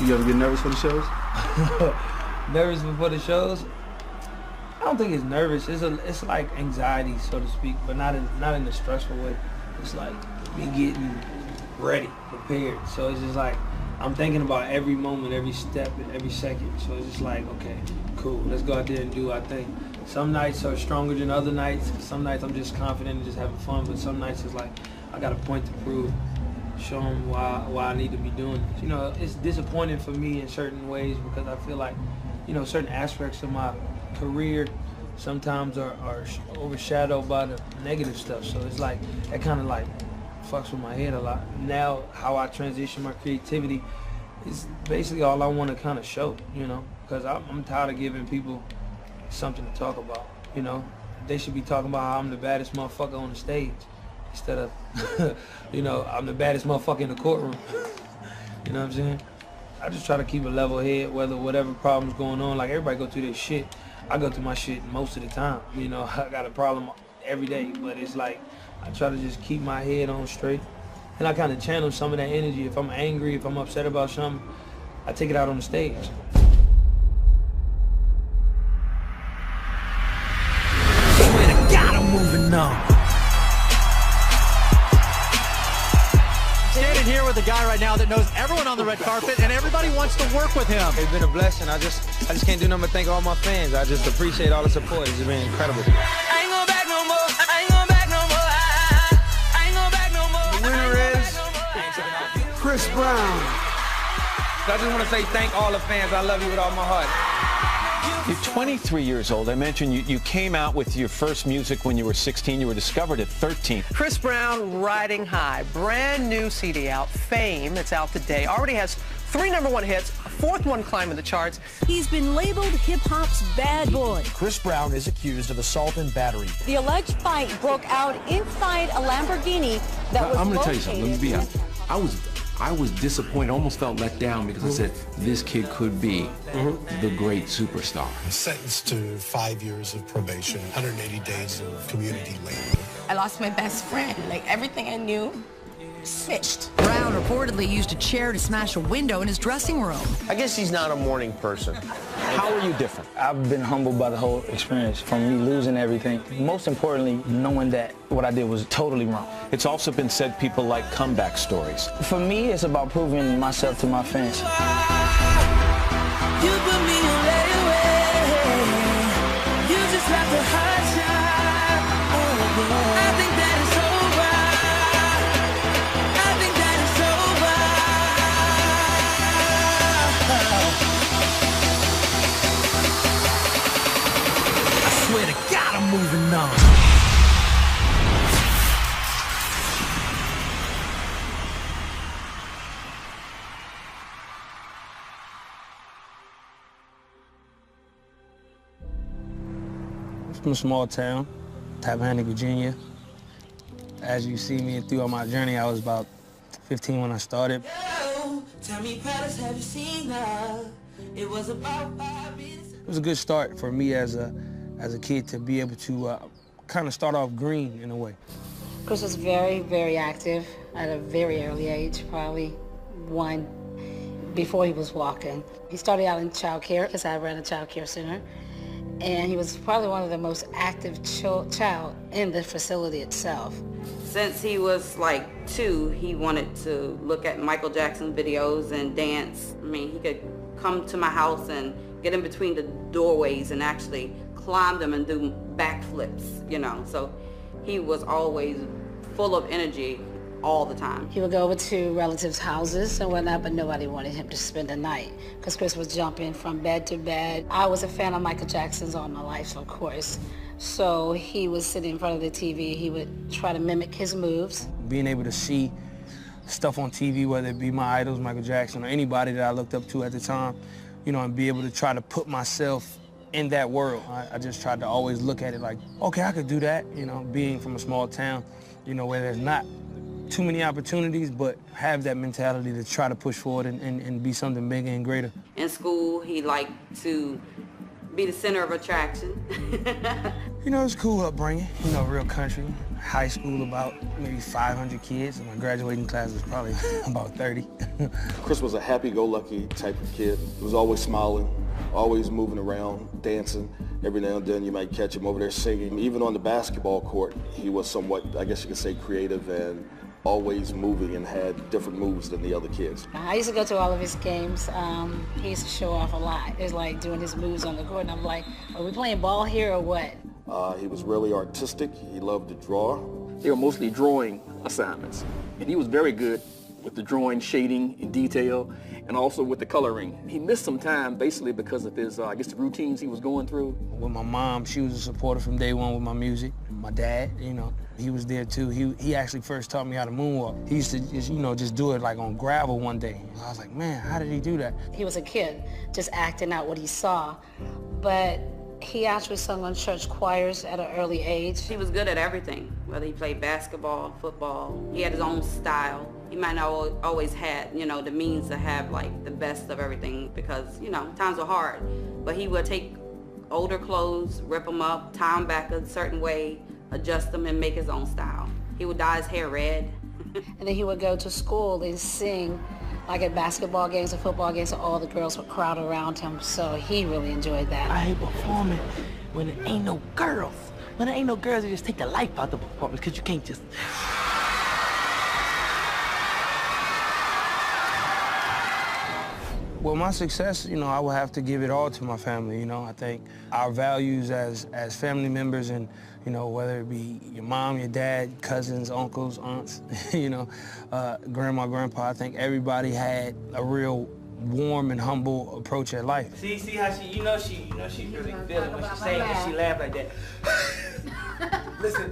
You ever get nervous for the shows? Nervous before the shows? I don't think it's nervous. It's like anxiety, so to speak, but not in a stressful way. It's like me getting ready, prepared. So it's just like I'm thinking about every moment, every step, and every second. So it's just like, okay, cool, let's go out there and do our thing. Some nights are stronger than other nights. Some nights I'm just confident and just having fun, but some nights it's like I got a point to prove, show them why I need to be doing it. You know, it's disappointing for me in certain ways because I feel like, you know, certain aspects of my career sometimes are overshadowed by the negative stuff. So it's like, that kind of like fucks with my head a lot. Now, how I transition my creativity is basically all I want to kind of show, you know, because I'm tired of giving people something to talk about, you know. They should be talking about how I'm the baddest motherfucker on the stage instead of, you know, I'm the baddest motherfucker in the courtroom. You know what I'm saying? I just try to keep a level head, whatever problem's going on. Like, everybody go through their shit. I go through my shit most of the time. You know, I got a problem every day, but it's like I try to just keep my head on straight. And I kind of channel some of that energy. If I'm angry, if I'm upset about something, I take it out on the stage. Swear to God, I'm moving on. Standing here with a guy right now that knows everyone on the red carpet and everybody wants to work with him. It's been a blessing. I just can't do nothing but thank all my fans. I just appreciate all the support. It's been incredible. I ain't going back no more. I ain't going back no more. I ain't going back no more. The winner is Chris Brown. I just want to say thank all the fans. I love you with all my heart. You're 23 years old. I mentioned you came out with your first music when you were 16. You were discovered at 13. Chris Brown, Riding High. Brand new CD out, Fame. It's out today. Already has 3 #1 hits, a 4th one climbing the charts. He's been labeled hip-hop's bad boy. Chris Brown is accused of assault and battery. The alleged fight broke out inside a Lamborghini that was I'm going to tell you located something. Let me be honest. I was disappointed, almost felt let down because I said, this kid could be the great superstar. Sentenced to 5 years of probation, 180 days of community labor. I lost my best friend. Like, everything I knew snitched. Brown reportedly used a chair to smash a window in his dressing room. I guess he's not a morning person. How are you different? I've been humbled by the whole experience, from me losing everything. Most importantly, knowing that what I did was totally wrong. It's also been said people like comeback stories. For me, it's about proving myself to my fans. You put me on layaway. You just left a hot shot. I think that it's over. I think that it's over. I swear to God, I'm moving on. From a small town, Tappahannock, Virginia. As you see me throughout my journey, I was about 15 when I started. Tell me, Paris, have you seen love? It was about 5 minutes. It was a good start for me as a kid to be able to kind of start off green in a way. Chris was very, very active at a very early age, probably 1, before he was walking. He started out in child care because I ran a child care center. And he was probably one of the most active child in the facility itself. Since he was like 2, he wanted to look at Michael Jackson videos and dance. I mean, he could come to my house and get in between the doorways and actually climb them and do backflips, you know. So he was always full of energy all the time. He would go over to relatives' houses and whatnot, but nobody wanted him to spend the night because Chris was jumping from bed to bed. I was a fan of Michael Jackson's all my life, of course. So he was sitting in front of the TV. He would try to mimic his moves. Being able to see stuff on TV, whether it be my idols, Michael Jackson, or anybody that I looked up to at the time, you know, and be able to try to put myself in that world. I just tried to always look at it like, okay, I could do that, you know, being from a small town, you know, where there's not too many opportunities, but have that mentality to try to push forward and be something bigger and greater. In school, he liked to be the center of attraction. You know, it's cool upbringing. You know, real country. High school, about maybe 500 kids. And my graduating class was probably about 30. Chris was a happy-go-lucky type of kid. He was always smiling, always moving around, dancing. Every now and then you might catch him over there singing. Even on the basketball court, he was somewhat, I guess you could say, creative and always moving and had different moves than the other kids. I used to go to all of his games. He used to show off a lot. It was like doing his moves on the court, and I'm like, are we playing ball here or what? He was really artistic. He loved to draw. They were mostly drawing assignments, and he was very good with the drawing, shading, and detail, and also with the coloring. He missed some time basically because of his, I guess, the routines he was going through. With my mom, she was a supporter from day one with my music. My dad, you know, he was there too. He actually first taught me how to moonwalk. He used to just, you know, just do it like on gravel one day. I was like, man, how did he do that? He was a kid, just acting out what he saw, but he actually sung on church choirs at an early age. He was good at everything, whether he played basketball, football. He had his own style. He might not always had, you know, the means to have like the best of everything because, you know, times were hard. But he would take older clothes, rip them up, tie them back a certain way, adjust them and make his own style. He would dye his hair red. And then he would go to school and sing like at basketball games and football games, so all the girls would crowd around him, so he really enjoyed that. I hate performing when there ain't no girls. When there ain't no girls, they just take the life out the performance because you can't just... Well, my success, you know, I would have to give it all to my family, you know. I think our values as family members and, you know, whether it be your mom, your dad, cousins, uncles, aunts, you know, grandma, grandpa, I think everybody had a real warm and humble approach at life. See how she really feel it when she say it and she laugh like that. Listen.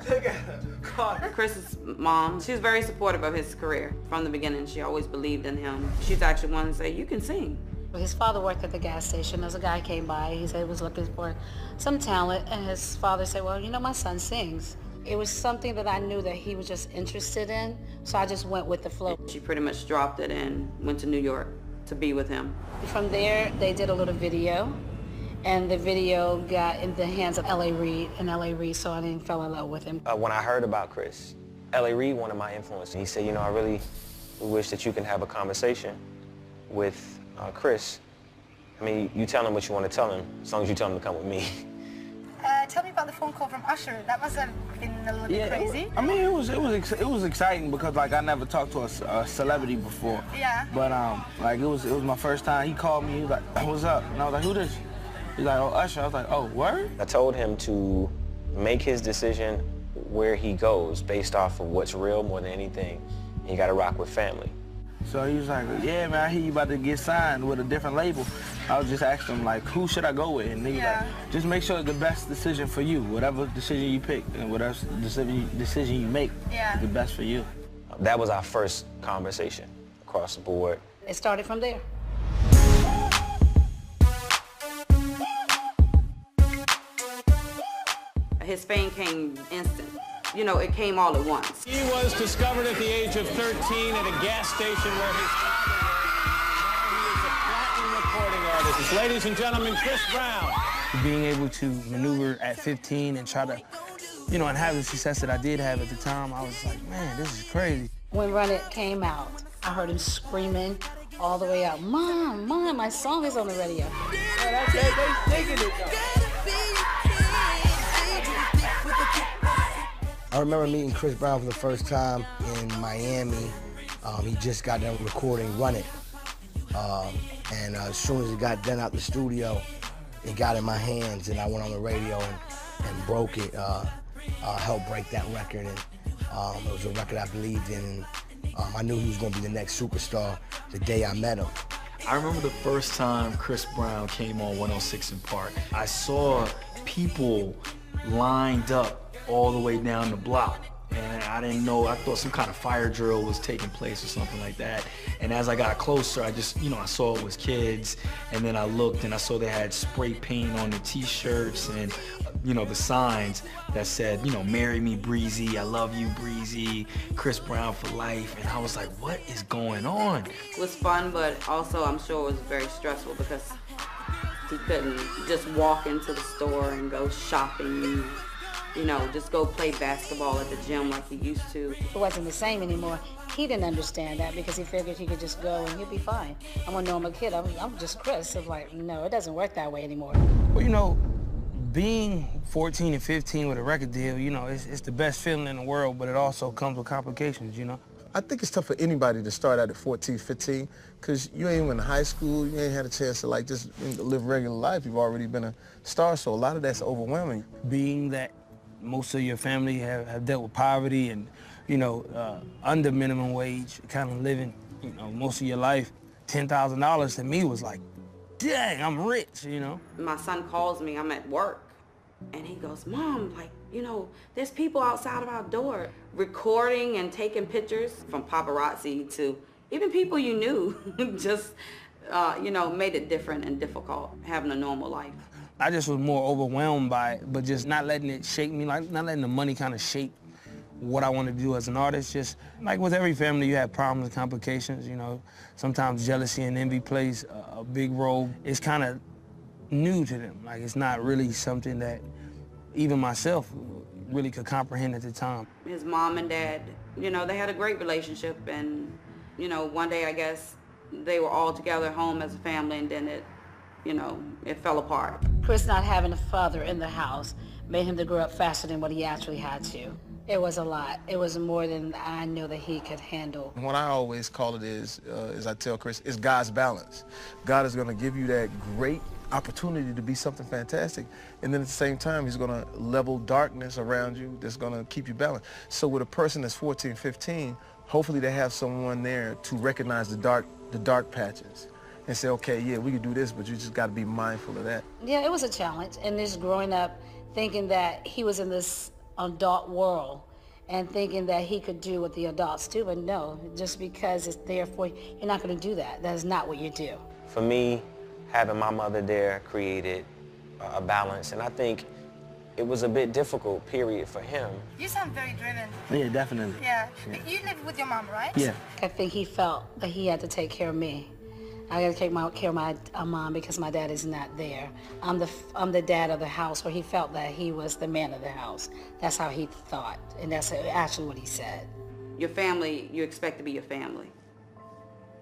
Look at her. Chris's mom, she was very supportive of his career from the beginning. She always believed in him. She's actually one to say, you can sing. His father worked at the gas station. As a guy came by, he said he was looking for some talent, and his father said, well, you know, my son sings. It was something that I knew that he was just interested in, so I just went with the flow. She pretty much dropped it and went to New York to be with him. From there, they did a little video, and the video got in the hands of L.A. Reid, and L.A. Reid saw it and fell in love with him. When I heard about Chris, L.A. Reid, one of my influences, he said, you know, I really wish that you can have a conversation with Chris. I mean, you tell him what you want to tell him, as long as you tell him to come with me. Tell me about the phone call from Usher. That must have been a little bit crazy. I mean, it was exciting because like I never talked to a celebrity before. Yeah. But like it was my first time. He called me. He was like, "What's up?" And I was like, "Who this?" He's like, "Oh, Usher." I was like, "Oh, word?" I told him to make his decision where he goes based off of what's real more than anything. You got to rock with family. So he was like, yeah, man, I hear you about to get signed with a different label. I was just asking him, like, who should I go with? And he was like, just make sure it's the best decision for you. Whatever decision you pick and whatever decision you make, is the best for you. That was our first conversation across the board. It started from there. His fame came instant. You know, it came all at once. He was discovered at the age of 13 at a gas station where his father was. Now he is a platinum recording artist. Ladies and gentlemen, Chris Brown. Being able to maneuver at 15 and try to, you know, and have the success that I did have at the time, I was like, man, this is crazy. When Run It came out, I heard him screaming all the way out, Mom, my song is on the radio. Yeah, they digging it, though. I remember meeting Chris Brown for the first time in Miami. He just got done recording Run It. And as soon as it got done out the studio, it got in my hands and I went on the radio and broke it, helped break that record. And it was a record I believed in. And I knew he was gonna be the next superstar the day I met him. I remember the first time Chris Brown came on 106 in Park. I saw people lined up all the way down the block. And I didn't know, I thought some kind of fire drill was taking place or something like that. And as I got closer, I just, you know, I saw it was kids. And then I looked and I saw they had spray paint on the t-shirts and, you know, the signs that said, you know, marry me Breezy, I love you Breezy, Chris Brown for life. And I was like, what is going on? It was fun, but also I'm sure it was very stressful because He couldn't just walk into the store and go shopping, you know, just go play basketball at the gym like he used to. It wasn't the same anymore. He didn't understand that because he figured he could just go and he'd be fine. I'm a normal kid. I'm just Chris. I'm like, no, it doesn't work that way anymore. Well, you know, being 14 and 15 with a record deal, you know, it's the best feeling in the world, but it also comes with complications, you know? I think it's tough for anybody to start out at 14, 15, because you ain't even in high school, you ain't had a chance to like just live regular life. You've already been a star, so a lot of that's overwhelming. Being that most of your family have dealt with poverty and, you know, under minimum wage, kind of living, you know, most of your life, $10,000 to me was like, dang, I'm rich, you know? My son calls me, I'm at work, and he goes, Mom, like, you know, there's people outside of our door recording and taking pictures, from paparazzi to even people you knew, just, you know, made it different and difficult having a normal life. I just was more overwhelmed by it, but just not letting it shape me, like not letting the money kind of shape what I want to do as an artist. Just like with every family, you have problems and complications, you know. Sometimes jealousy and envy plays a big role. It's kind of new to them. Like, it's not really something that even myself really could comprehend at the time. His mom and dad, you know, they had a great relationship, and, you know, one day I guess they were all together at home as a family, and then it, you know, it fell apart. Chris not having a father in the house made him to grow up faster than what he actually had to. It was a lot. It was more than I knew that he could handle. What I always call it is, as I tell Chris, is God's balance. God is going to give you that great opportunity to be something fantastic, and then at the same time, he's going to level darkness around you that's going to keep you balanced. So with a person that's 14, 15, hopefully they have someone there to recognize the dark patches and say, okay, yeah, we can do this, but you just got to be mindful of that. Yeah, it was a challenge, and just growing up thinking that he was in this adult world and thinking that he could do what the adults do, but no, just because it's there for you, you're not going to do that. That is not what you do. For me, having my mother there created a balance, and I think it was a bit difficult, period, for him. You sound very driven. Yeah, definitely. Yeah. You live with your mom, right? Yeah. I think he felt that he had to take care of me. I got to take care of my mom because my dad is not there. I'm the dad of the house, or he felt that he was the man of the house. That's how he thought, and that's actually what he said. Your family, you expect to be your family.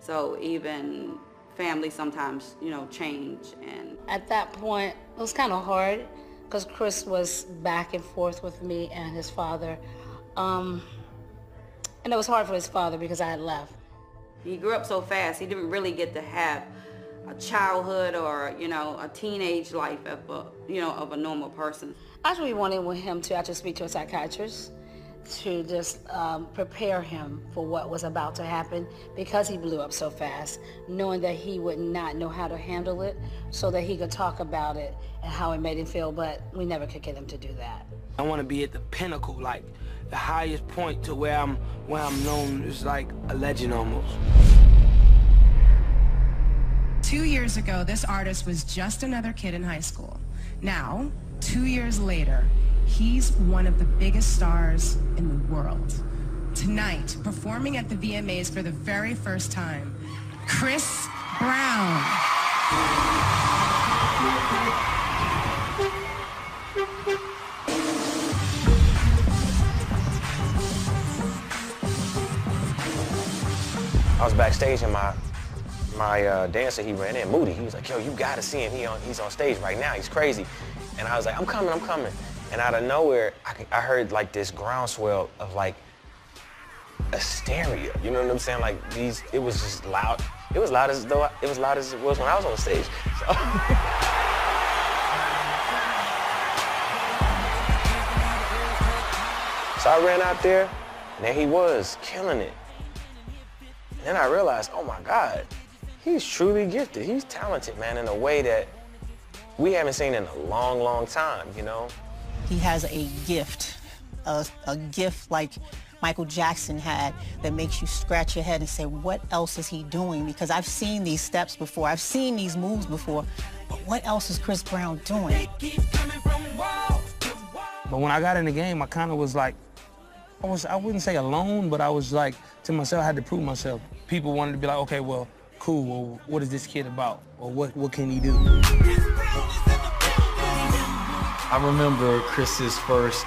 So even family sometimes, you know, change. And at that point, it was kind of hard because Chris was back and forth with me and his father. And it was hard for his father because I had left. He grew up so fast, he didn't really get to have a childhood or, you know, a teenage life of a normal person. I really wanted him to actually speak to a psychiatrist to just prepare him for what was about to happen because he blew up so fast, knowing that he would not know how to handle it so that he could talk about it and how it made him feel, but we never could get him to do that. I want to be at the pinnacle, like the highest point to where I'm known as like a legend almost. 2 years ago, this artist was just another kid in high school. Now, 2 years later, he's one of the biggest stars in the world. Tonight, performing at the VMAs for the very first time, Chris Brown. I was backstage and my dancer, he ran in, Moody. He was like, yo, you gotta see him. He's on stage right now. He's crazy. And I was like, I'm coming. And out of nowhere, I heard like this groundswell of like hysteria. You know what I'm saying? Like it was just loud. It was loud as it was when I was on the stage. So I ran out there, and there he was, killing it. And then I realized, oh my God, he's truly gifted. He's talented, man, in a way that we haven't seen in a long, long time, you know? He has a gift like Michael Jackson had that makes you scratch your head and say, what else is he doing? Because I've seen these steps before, I've seen these moves before, but what else is Chris Brown doing? But when I got in the game, I kind of was like, I wouldn't say alone, but I was like, to myself, I had to prove myself. People wanted to be like, okay, well, cool, well, what is this kid about? Or what can he do? I remember Chris's first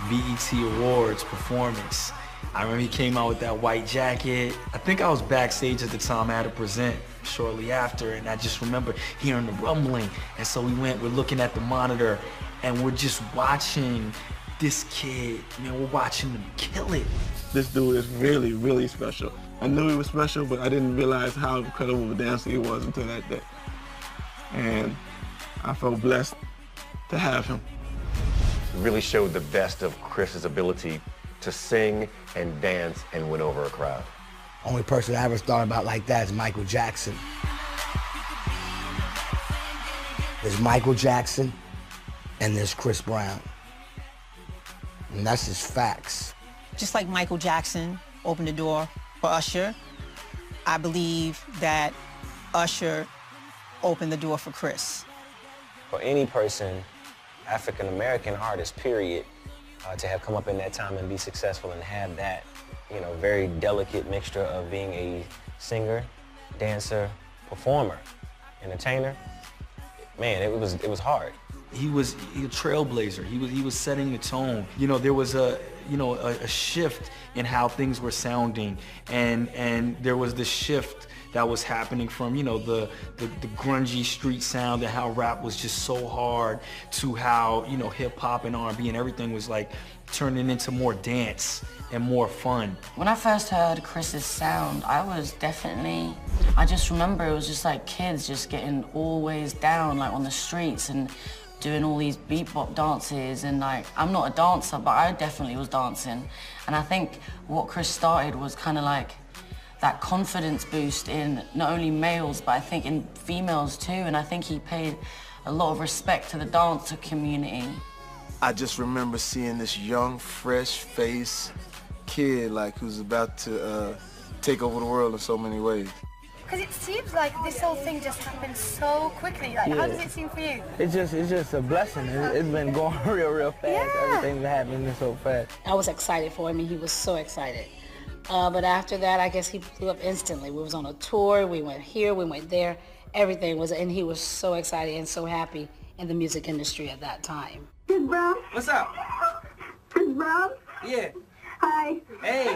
BET Awards performance. I remember he came out with that white jacket. I think I was backstage at the time. I had to present shortly after, and I just remember hearing the rumbling. And so we're looking at the monitor, and we're just watching this kid, man, we're watching him kill it. This dude is really, really special. I knew he was special, but I didn't realize how incredible of a dancer he was until that day. And I felt blessed to have him. It really showed the best of Chris's ability to sing and dance and win over a crowd. Only person I ever thought about like that is Michael Jackson. There's Michael Jackson and there's Chris Brown. And that's just facts. Just like Michael Jackson opened the door for Usher, I believe that Usher opened the door for Chris. For any person, African-American artist, period, to have come up in that time and be successful and have that, you know, very delicate mixture of being a singer, dancer, performer, entertainer, man, it was hard. He was a trailblazer. He was setting the tone. You know, there was a shift in how things were sounding, and there was this shift that was happening from, you know, the grungy street sound and how rap was just so hard to how, you know, hip hop and R&B and everything was like turning into more dance and more fun. When I first heard Chris's sound, I just remember it was just like kids just getting always down like on the streets and doing all these beatbox dances, and like, I'm not a dancer, but I definitely was dancing. And I think what Chris started was kind of like that confidence boost in not only males, but I think in females too. And I think he paid a lot of respect to the dancer community. I just remember seeing this young, fresh-faced kid, like, who's about to take over the world in so many ways. Because it seems like this whole thing just happened so quickly. Like, how does it seem for you? It's just a blessing. It's been going real fast. Yeah. Everything's happening so fast. I was excited for him, and he was so excited. But after that, I guess he blew up instantly. We was on a tour, we went here, we went there. Everything was, and he was so excited and so happy in the music industry at that time. Chris Brown? What's up? Chris Brown? Yeah. Hi. Hey.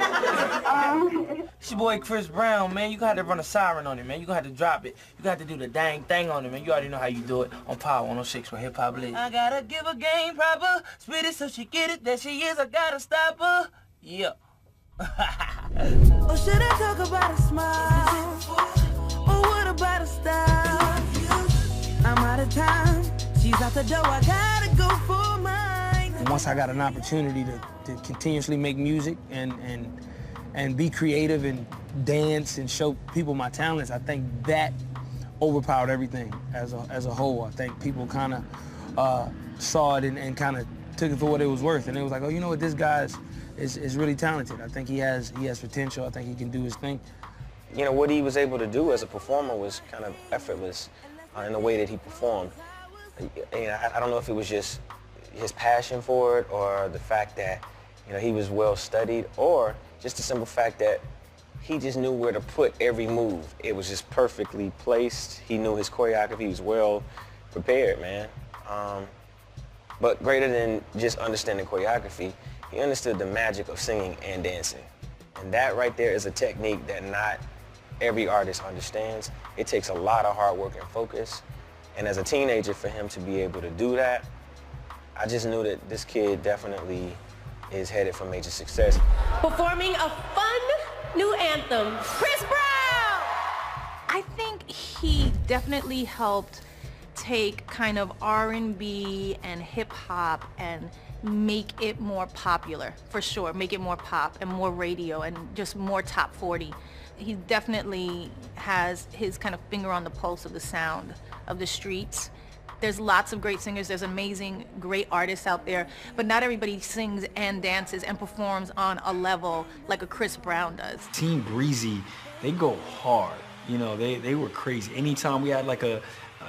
It's your boy Chris Brown, man. You gonna have to run a siren on it, man. You gonna have to drop it. You got to do the dang thing on it, man. You already know how you do it on Power 106 where hip hop lives. I gotta give a game proper, spit it so she get it. There she is, I gotta stop her. Yeah. Or should I talk about a smile? Or what about a style? I'm out of time. She's out the door. I gotta go for mine. And once I got an opportunity to continuously make music and be creative and dance and show people my talents, I think that overpowered everything as a whole. I think people kind of saw it and kind of took it for what it was worth, and it was like, oh, you know what, this guy is really talented. I think he has potential. I think he can do his thing. You know, what he was able to do as a performer was kind of effortless in the way that he performed. You know, I don't know if it was just his passion for it or the fact that, you know, he was well studied, or just the simple fact that he just knew where to put every move. It was just perfectly placed. He knew his choreography. He was well prepared, man. But greater than just understanding choreography, he understood the magic of singing and dancing. And that right there is a technique that not every artist understands. It takes a lot of hard work and focus. And as a teenager, for him to be able to do that, I just knew that this kid definitely is headed for major success. Performing a fun new anthem, Chris Brown! I think he definitely helped take kind of R&B and hip hop and make it more popular, for sure. Make it more pop and more radio and just more top 40. He definitely has his kind of finger on the pulse of the sound of the streets. There's lots of great singers, there's amazing, great artists out there, but not everybody sings and dances and performs on a level like a Chris Brown does. Team Breezy, they go hard. You know, they were crazy. Anytime we had like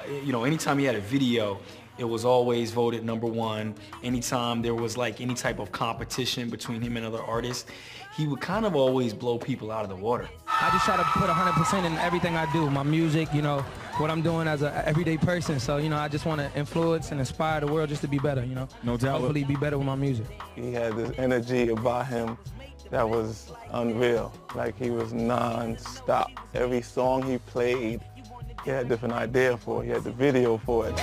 anytime he had a video, it was always voted #1. Anytime there was like any type of competition between him and other artists, he would kind of always blow people out of the water. I just try to put 100% in everything I do, my music, you know, what I'm doing as an everyday person. So, you know, I just want to influence and inspire the world just to be better, you know. No doubt. Hopefully be better with my music. He had this energy about him that was unreal. Like, he was non-stop. Every song he played, he had a different idea for it. He had the video for it.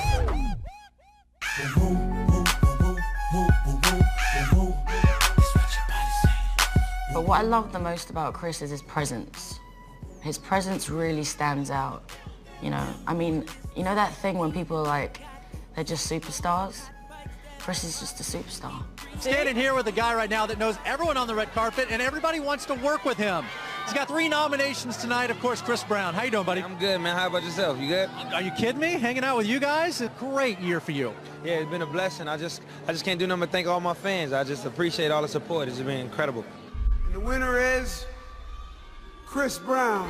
But what I love the most about Chris is his presence. His presence really stands out, you know? I mean, you know that thing when people are like, they're just superstars? Chris is just a superstar. Standing here with a guy right now that knows everyone on the red carpet and everybody wants to work with him. He's got 3 nominations tonight, of course, Chris Brown. How you doing, buddy? I'm good, man. How about yourself? You good? Are you kidding me? Hanging out with you guys? A great year for you. Yeah, it's been a blessing. I just can't do nothing but thank all my fans. I just appreciate all the support. It's been incredible. And the winner is Chris Brown.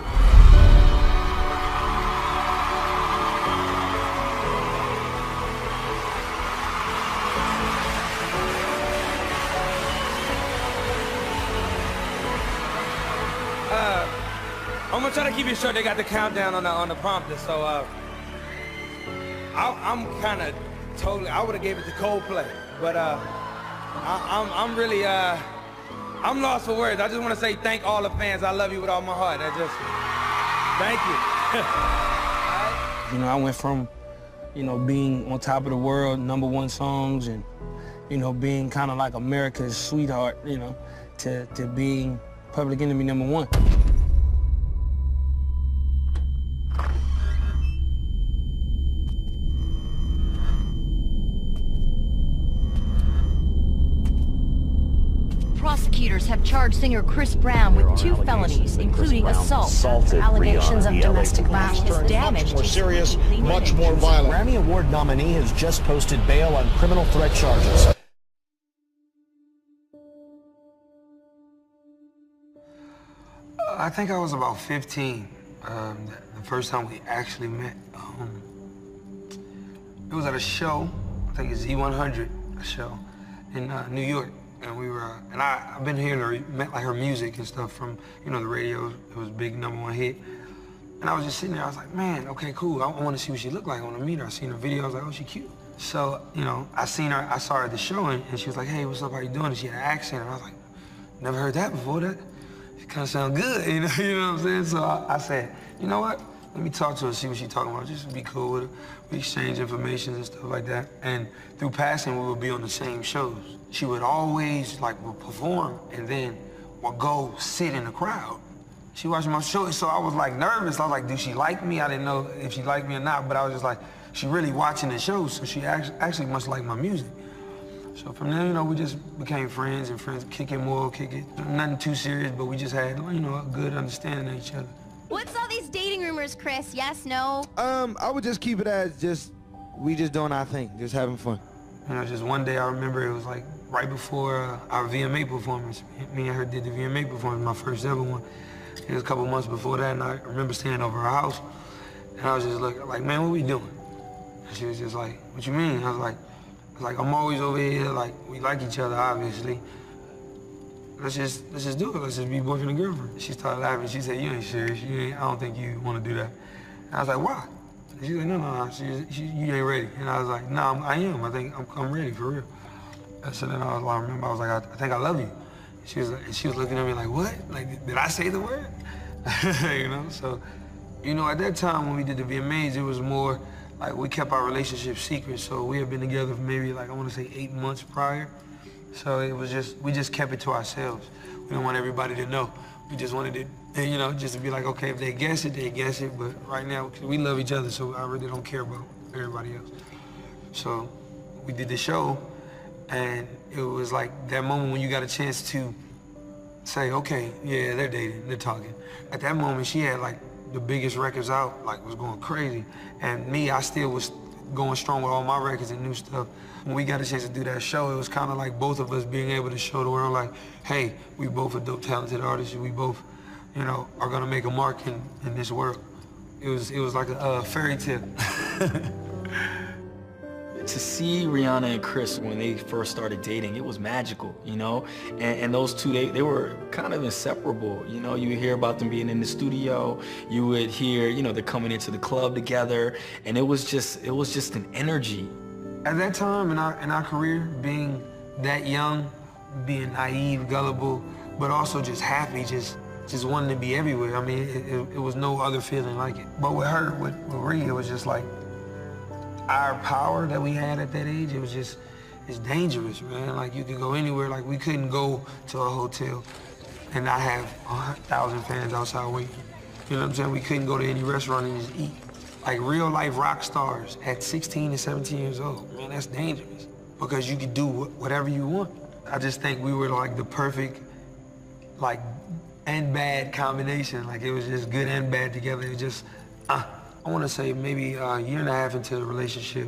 I'm gonna try to keep it short. They got the countdown on the prompter, so I'm kind of totally. I would have gave it to Coldplay, but I'm really I'm lost for words. I just want to say thank all the fans. I love you with all my heart. Thank you. You know, I went from, you know, being on top of the world, #1 songs, and, you know, being kind of like America's sweetheart, you know, to being Public Enemy #1. Prosecutors have charged singer Chris Brown with 2 felonies, including assault. Allegations of domestic violence. Damage. More serious, much more violent. Grammy Award nominee has just posted bail on criminal threat charges. I think I was about 15, the first time we actually met. It was at a show, I think it's Z100, a show in New York. And we were, and I've been hearing her, met like her music and stuff from, you know, the radio. It was a big #1 hit. And I was just sitting there, I was like, man, okay, cool. I want to see what she looked like. I want to meet her. I seen her video, I was like, oh, she cute. So, you know, I saw her at the show, and she was like, hey, what's up, how you doing? And she had an accent, and I was like, never heard that before. That kind of sound good, you know what I'm saying? So I said, you know what? Let me talk to her, see what she's talking about. Just be cool with her. We exchange information and stuff like that. And through passing, we would be on the same shows. She would always would perform and then would go sit in the crowd. She watched my show, so I was like nervous. I was like, do she like me? I didn't know if she liked me or not, but I was just like, she really watching the show, so she actually must like my music. So from there, you know, we just became friends, kicking. Nothing too serious, but we just had, you know, a good understanding of each other. What's all these dating rumors, Chris? Yes, no? I would just keep it as we just doing our thing, just having fun. You know, just one day I remember it was like right before our VMA performance. Me and her did the VMA performance, my first ever one. It was a couple months before that, and I remember staying over her house, and I was just looking like, man, what we doing? And she was just like, what you mean? I was like, I'm always over here, like, we like each other, obviously. Let's just do it. Let's just be boyfriend and girlfriend. She started laughing. She said, you ain't serious. I don't think you want to do that. And I was like, why? And she was like, no. You ain't ready. And I was like, no, I am. I think I'm ready, for real. And so then I remember, I was like, I think I love you. She was looking at me like, what? Like, did I say the word? You know, so, you know, at that time when we did the VMAs, it was more like we kept our relationship secret. So we had been together for maybe I want to say 8 months prior. So it was we just kept it to ourselves. We didn't want everybody to know. We just wanted it, you know, just to be like, okay, if they guess it, they guess it. But right now, cause we love each other, so I really don't care about everybody else. So we did the show, and it was like that moment when you got a chance to say, okay, yeah, they're dating, they're talking. At that moment, she had the biggest records out, was going crazy. And me, I still was going strong with all my records and new stuff. When we got a chance to do that show, it was kind of like both of us being able to show the world, like, hey, we both are dope, talented artists. We both, you know, are gonna make a mark in this world. It was like a fairy tale. To see Rihanna and Chris when they first started dating, it was magical, you know? And those two, they were kind of inseparable, you know? You would hear about them being in the studio, you would hear, you know, they're coming into the club together, and it was just an energy. At that time in our career, being that young, being naive, gullible, but also just happy, just wanting to be everywhere. I mean, it was no other feeling like it. But with her, with Rhea, it was just like our power that we had at that age, it's dangerous, man. Like, you could go anywhere. Like, we couldn't go to a hotel and not have 1,000 fans outside waiting. You know what I'm saying? We couldn't go to any restaurant and just eat. Like, real-life rock stars at 16 and 17 years old, man, that's dangerous because you could do whatever you want. I just think we were, like, the perfect, like, and bad combination. Like, it was just good and bad together. It was just, I want to say maybe a year and a half into the relationship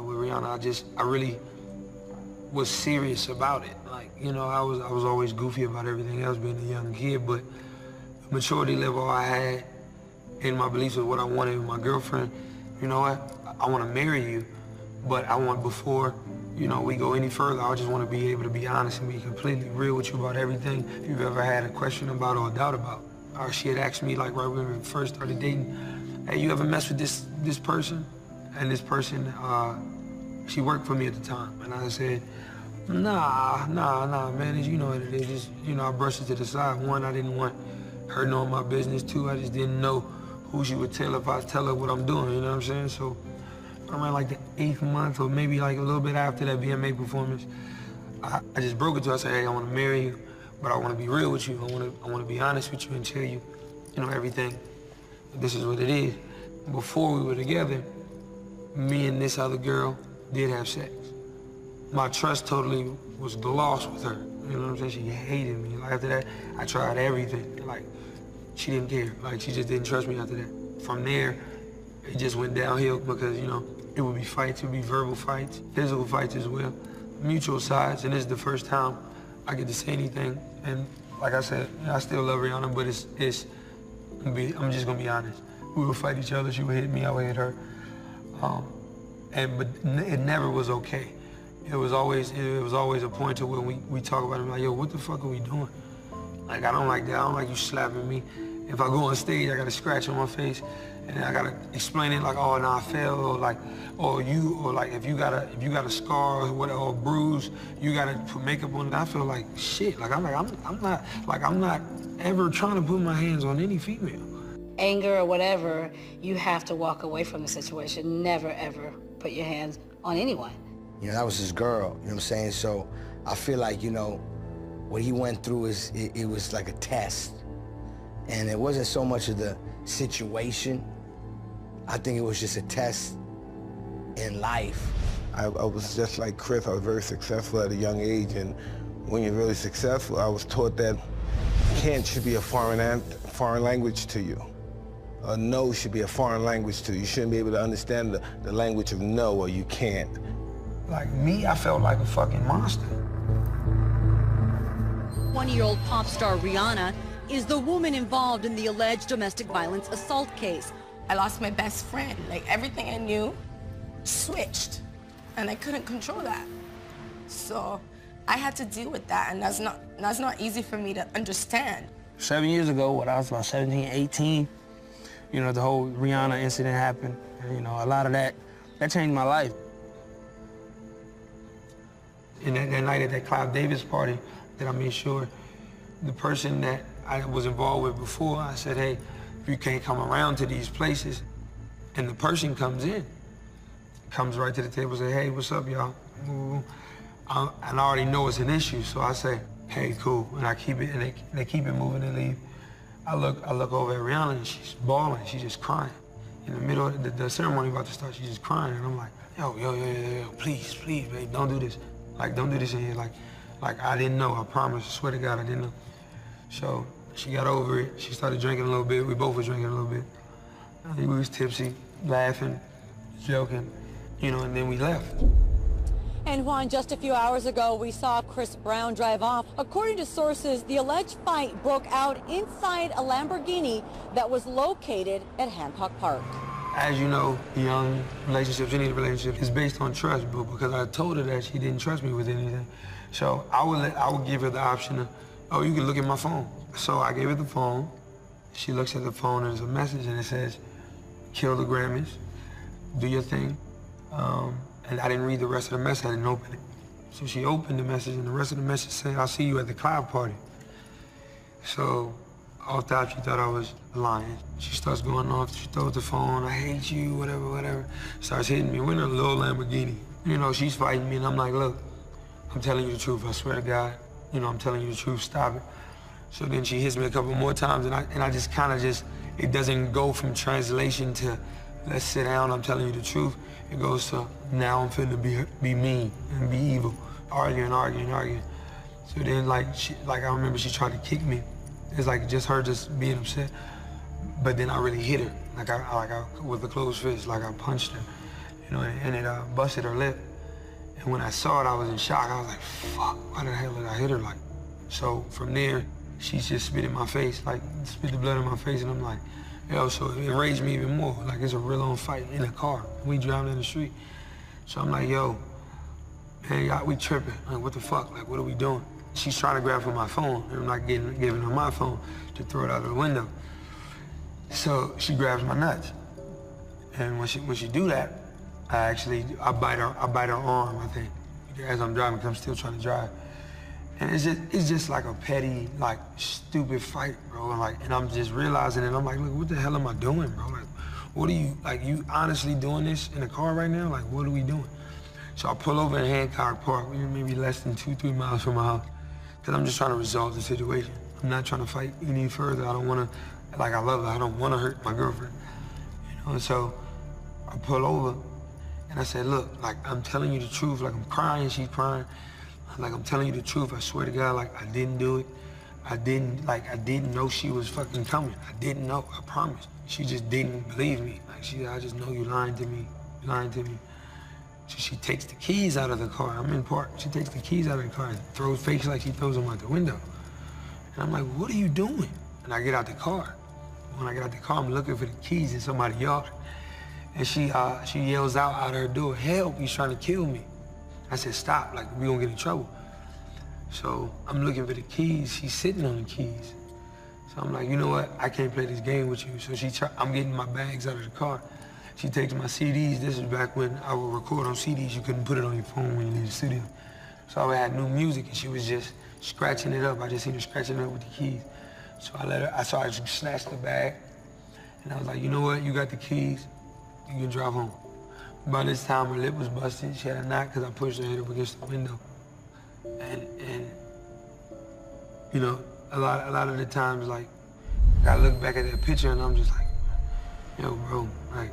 with Rihanna, I really was serious about it. Like, you know, I was always goofy about everything else, being a young kid, but the maturity level I had in my beliefs of what I wanted with my girlfriend, you know what, I want to marry you, but I want, before, you know, we go any further, I just want to be able to be honest and be completely real with you about everything you've ever had a question about or a doubt about. Or she had asked me, like, right when we first started dating, hey, you ever mess with this person? And this person, she worked for me at the time. And I said, nah, man, you know what it is. Just, you know, I brushed it to the side. One, I didn't want her knowing my business. Two, I just didn't know who she would tell if I tell her what I'm doing, you know what I'm saying? So around like the 8th month, or maybe like a little bit after that VMA performance, I just broke it to her. I said, hey, I want to marry you, but I want to be real with you. I want to be honest with you and tell you, you know, everything. This is what it is. Before we were together, me and this other girl did have sex. My trust totally was lost with her. You know what I'm saying? She hated me. Like, after that, I tried everything. Like, she didn't care. Like, she just didn't trust me after that. From there, it just went downhill because, you know, it would be fights, it would be verbal fights, physical fights as well, mutual sides, and this is the first time I get to say anything. And like I said, I still love Rihanna, but I'm just gonna be honest. We would fight each other, she would hit me, I would hit her. But it never was okay. It was always a point to where we talk about it, like, yo, what the fuck are we doing? Like, I don't like that, I don't like you slapping me. If I go on stage, I got a scratch on my face, and I gotta explain it like, oh, no, I fell, or like, or like, if you got a scar or a bruise, you gotta put makeup on it. I feel like shit. Like, I'm not ever trying to put my hands on any female. Anger or whatever, you have to walk away from the situation. Never, ever put your hands on anyone. You know, that was his girl, you know what I'm saying? So I feel like, you know, what he went through it was like a test. And it wasn't so much of the situation. I think it was just a test in life. I was just like Chris. I was very successful at a young age, and when you're really successful, I was taught that can't should be a foreign language to you. A no should be a foreign language to you. You shouldn't be able to understand the language of no, or you can't. Like me, I felt like a fucking monster. 20-year-old pop star Rihanna is the woman involved in the alleged domestic violence assault case. I lost my best friend. Like, everything I knew switched, and I couldn't control that. So I had to deal with that, and that's not easy for me to understand. 7 years ago, when I was about 17, 18, you know, the whole Rihanna incident happened. And, you know, a lot of that changed my life. And that night at that Clive Davis party, that I made sure the person that I was involved with before, I said, hey, you can't come around to these places. And the person comes in, comes right to the table and say, hey, what's up, y'all? And I already know it's an issue, so I say, hey, cool. And I keep it, and they keep it moving and leave. I look over at Rihanna, and she's bawling, she's just crying. In the middle of the ceremony about to start, she's just crying, and I'm like, yo, please, babe, don't do this. Like, don't do this in here. Like I didn't know, I promise, I swear to God, I didn't know. So she got over it, she started drinking a little bit, we both were drinking a little bit. We was tipsy, laughing, joking, you know, and then we left. And Juan, just a few hours ago, we saw Chris Brown drive off. According to sources, the alleged fight broke out inside a Lamborghini that was located at Hancock Park. As you know, young relationships, any relationship is based on trust, but because I told her that, she didn't trust me with anything. So I would give her the option of, oh, you can look at my phone. So I gave her the phone. She looks at the phone and there's a message and it says, kill the Grammys, do your thing. And I didn't read the rest of the message, I didn't open it. So she opened the message and the rest of the message said, I'll see you at the Clive party. So off top, she thought I was lying. She starts going off, she throws the phone, I hate you, whatever, whatever. Starts hitting me, we're in a little Lamborghini. You know, she's fighting me and I'm like, look, I'm telling you the truth, I swear to God. You know, I'm telling you the truth, stop it. So then she hits me a couple more times and I just kind of it doesn't go from translation to let's sit down, I'm telling you the truth. It goes to now I'm finna be mean and be evil, arguing. So then like I remember she tried to kick me. It's like just her just being upset. But then I really hit her, like I with a closed fist, like I punched her, you know, and it busted her lip. And when I saw it, I was in shock. I was like, fuck, why the hell did I hit her like? So from there, she just spit in my face, like spit the blood in my face, and I'm like, yo, so it enraged me even more. Like it's a real on fight in a car. We driving in the street. So I'm like, yo, man, we tripping. Like, what the fuck? Like, what are we doing? She's trying to grab for my phone, and I'm not giving her my phone to throw it out of the window. So she grabs my nuts. And when she do that, I bite her arm, I think, as I'm driving, because I'm still trying to drive. And it's just like a petty, like, stupid fight, bro. And I'm just realizing it. I'm like, look, what the hell am I doing, bro? Like, what are you, like, you honestly doing this in the car right now? Like, what are we doing? So I pull over in Hancock Park, maybe less than 2-3 miles from my house, because I'm just trying to resolve the situation. I'm not trying to fight any further. I don't want to, like, I love her. I don't want to hurt my girlfriend, you know? And so I pull over, and I said, look, like, I'm telling you the truth. Like, I'm crying, she's crying. Like, I'm telling you the truth. I swear to God, like, I didn't do it. I didn't know she was fucking coming. I didn't know, I promise. She just didn't believe me. Like, I just know you lying to me, So she takes the keys out of the car. I'm in park. She takes the keys out of the car and throws fakes like she throws them out the window. And I'm like, what are you doing? And I get out the car. When I get out the car, I'm looking for the keys in somebody's yard. And she yells out of her door, help, he's trying to kill me. I said, stop, like, we gonna get in trouble. So I'm looking for the keys. She's sitting on the keys. So I'm like, you know what? I can't play this game with you. So I'm getting my bags out of the car. She takes my CDs. This is back when I would record on CDs. You couldn't put it on your phone when you leave the studio. So I had new music, and she was just scratching it up. I just seen her scratching it up with the keys. So I saw her snatch the bag, and I was like, you know what? You got the keys. You can drive home. By this time, her lip was busted. She had a knot because I pushed her head up against the window. And you know, a lot of the times, like, I look back at that picture and I'm just like, yo, bro, like,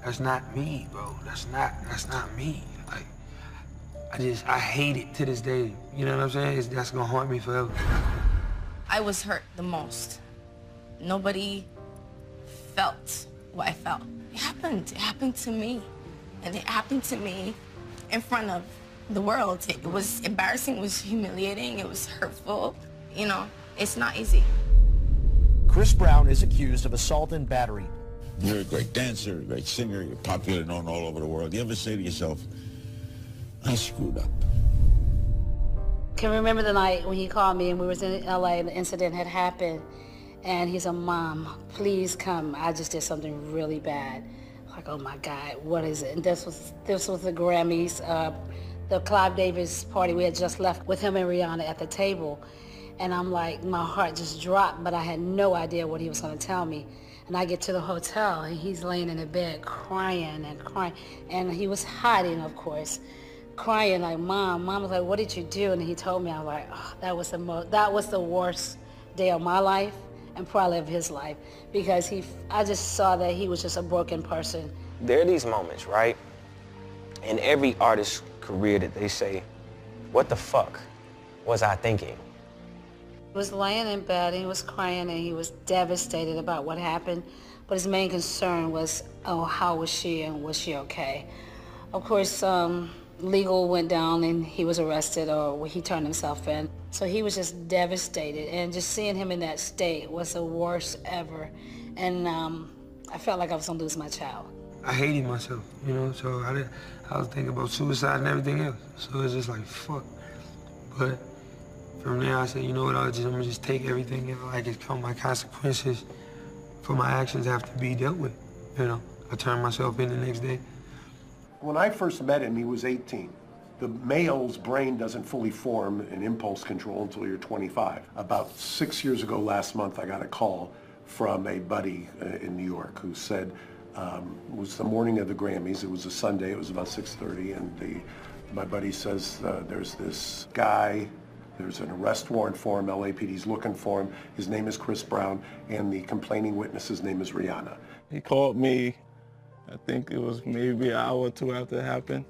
that's not me, bro. That's not me. Like, I hate it to this day. You know what I'm saying? That's gonna haunt me forever. I was hurt the most. Nobody felt what I felt. It happened to me. And it happened to me in front of the world. It was embarrassing, it was humiliating, it was hurtful. You know, it's not easy. Chris Brown is accused of assault and battery. You're a great dancer, a great singer, you're popular, known all over the world. You ever say to yourself, I screwed up? Can remember the night when he called me and we was in LA and the incident had happened. And he said, Mom, please come. I just did something really bad. Like, oh my God, what is it? And this was the Grammys, the Clive Davis party. We had just left with him and Rihanna at the table. And I'm like, my heart just dropped, but I had no idea what he was gonna tell me. And I get to the hotel and he's laying in the bed crying and crying. And he was hiding, of course, crying like, Mom. Mom was like, what did you do? And he told me, I was like, oh, that was the worst day of my life and probably of his life, because I just saw that he was just a broken person. There are these moments, right, in every artist's career that they say, what the fuck was I thinking? He was laying in bed and he was crying and he was devastated about what happened, but his main concern was, oh, how was she and was she okay? Of course, legal went down and he was arrested, or he turned himself in. So he was just devastated, and just seeing him in that state was the worst ever. And I felt like I was gonna lose my child. I hated myself, you know, so I was thinking about suicide and everything else. So it's just like, fuck. But from there, I said, you know what, I'm gonna just take everything like it's come. My consequences for my actions have to be dealt with, you know. I turned myself in the next day. When I first met him, he was 18. The male's brain doesn't fully form in impulse control until you're 25. About 6 years ago, last month, I got a call from a buddy in New York who said, it was the morning of the Grammys. It was a Sunday. It was about 6:30, and my buddy says there's this guy. There's an arrest warrant for him. LAPD's looking for him. His name is Chris Brown, and the complaining witness's name is Rihanna. He called me. I think it was maybe an hour or two after it happened,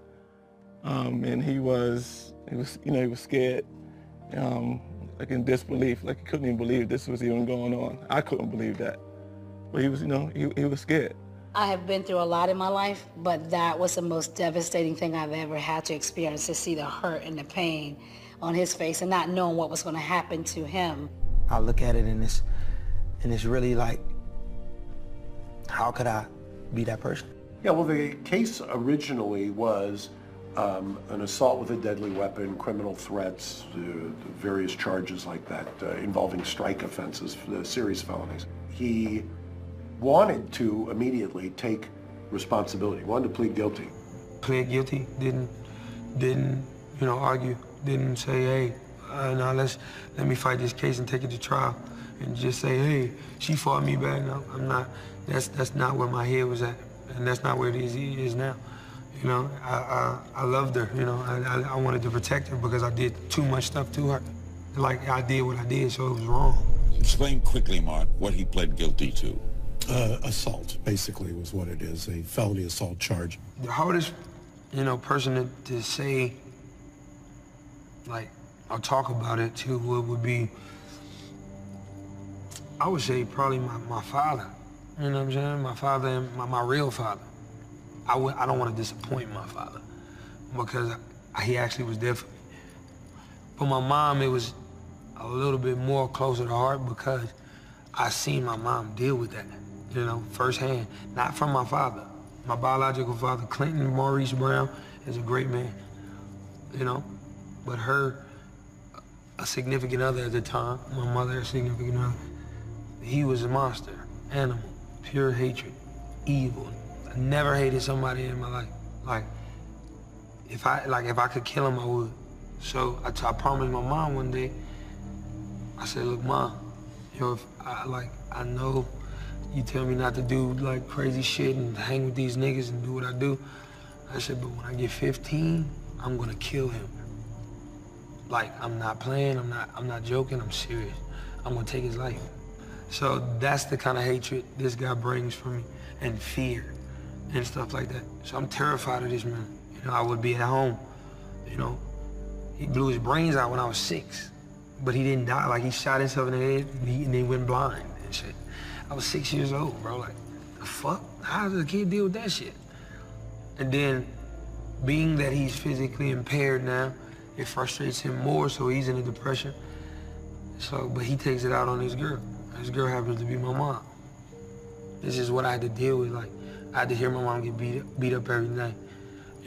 and he was scared, like in disbelief, like he couldn't even believe this was even going on. I couldn't believe that, but he was, he was scared. I have been through a lot in my life, but that was the most devastating thing I've ever had to experience, to see the hurt and the pain on his face and not knowing what was going to happen to him. I look at it and it's really like, how could I be that person? Yeah, well, the case originally was an assault with a deadly weapon, criminal threats, various charges like that involving strike offenses, serious felonies. He wanted to immediately take responsibility, wanted to plead guilty. Pled guilty, didn't argue, didn't say, hey, now let me fight this case and take it to trial, and just say, hey, she fought me back. No, I'm not. That's not where my head was at, and that's not where it is now. You know, I loved her. You know, I wanted to protect her because I did too much stuff to her. Like I did what I did, so it was wrong. Explain quickly, Mark, what he pled guilty to. Assault, basically, was what it is, a felony assault charge. The hardest, person to say, like, I'll talk about it to would be, I would say probably my father. You know what I'm saying? My father and my real father. I don't want to disappoint my father because he actually was there for me. But my mom, it was a little bit more closer to heart because I seen my mom deal with that, firsthand. Not from my father. My biological father, Clinton Maurice Brown, is a great man, But her, a significant other at the time, my mother, a significant other, he was a monster, animal, pure hatred, evil. I never hated somebody in my life. Like, if I could kill him, I would. So I promised my mom one day, I said, look, Mom, if I know you tell me not to do like crazy shit and hang with these niggas and do what I do. I said, but when I get 15, I'm gonna kill him. Like, I'm not playing, I'm not joking, I'm serious. I'm gonna take his life. So that's the kind of hatred this guy brings for me, and fear and stuff like that. So I'm terrified of this man. I would be at home, He blew his brains out when I was 6, but he didn't die. Like, he shot himself in the head and he went blind and shit. I was 6 years old, bro. Like, the fuck? How does a kid deal with that shit? And then, being that he's physically impaired now, it frustrates him more, so he's in a depression. So, but he takes it out on his girl. His girl happens to be my mom. This is what I had to deal with. Like, I had to hear my mom get beat up every night.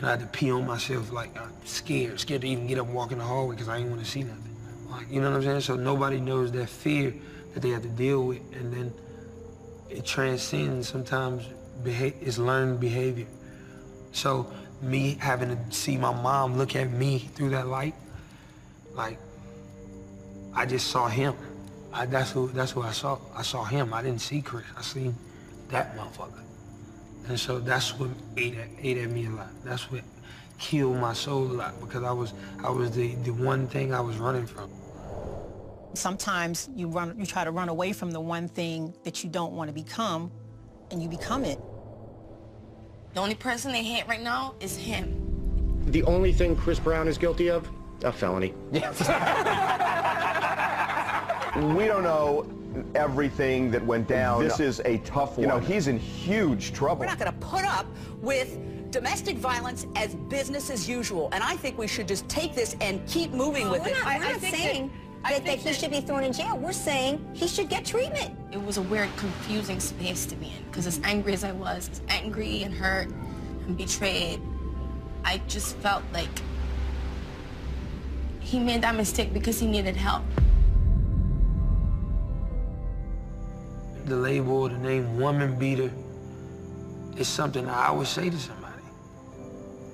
I had to pee on myself, like, I'm scared to even get up and walk in the hallway because I didn't want to see nothing. Like, you know what I'm saying? So nobody knows that fear that they have to deal with, and then it transcends sometimes, it's learned behavior. So me having to see my mom look at me through that light, like, I just saw him. That's who I saw. I saw him. I didn't see Chris. I seen that motherfucker. And so that's what ate at me a lot. That's what killed my soul a lot, because I was the one thing I was running from. Sometimes you try to run away from the one thing that you don't want to become, and you become it. The only person they hate right now is him. The only thing Chris Brown is guilty of? A felony. We don't know everything that went down. This is a tough one. He's in huge trouble. We're not going to put up with domestic violence as business as usual, and I think we should just take this and keep moving with it. We're not saying that he should be thrown in jail. We're saying he should get treatment. It was a weird, confusing space to be in, because as angry as I was, as angry and hurt and betrayed, I just felt like he made that mistake because he needed help. The label, the name woman beater, is something I would say to somebody.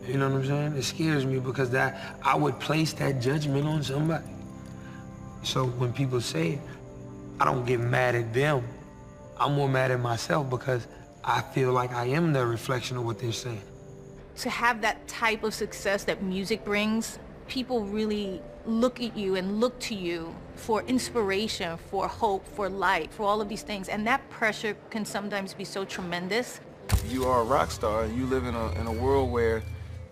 You know what I'm saying? It scares me because that I would place that judgment on somebody. So when people say it, I don't get mad at them. I'm more mad at myself because I feel like I am the reflection of what they're saying. To have that type of success that music brings, people really look at you and look to you for inspiration, for hope, for light, for all of these things. And that pressure can sometimes be so tremendous. You are a rock star. You live in a world where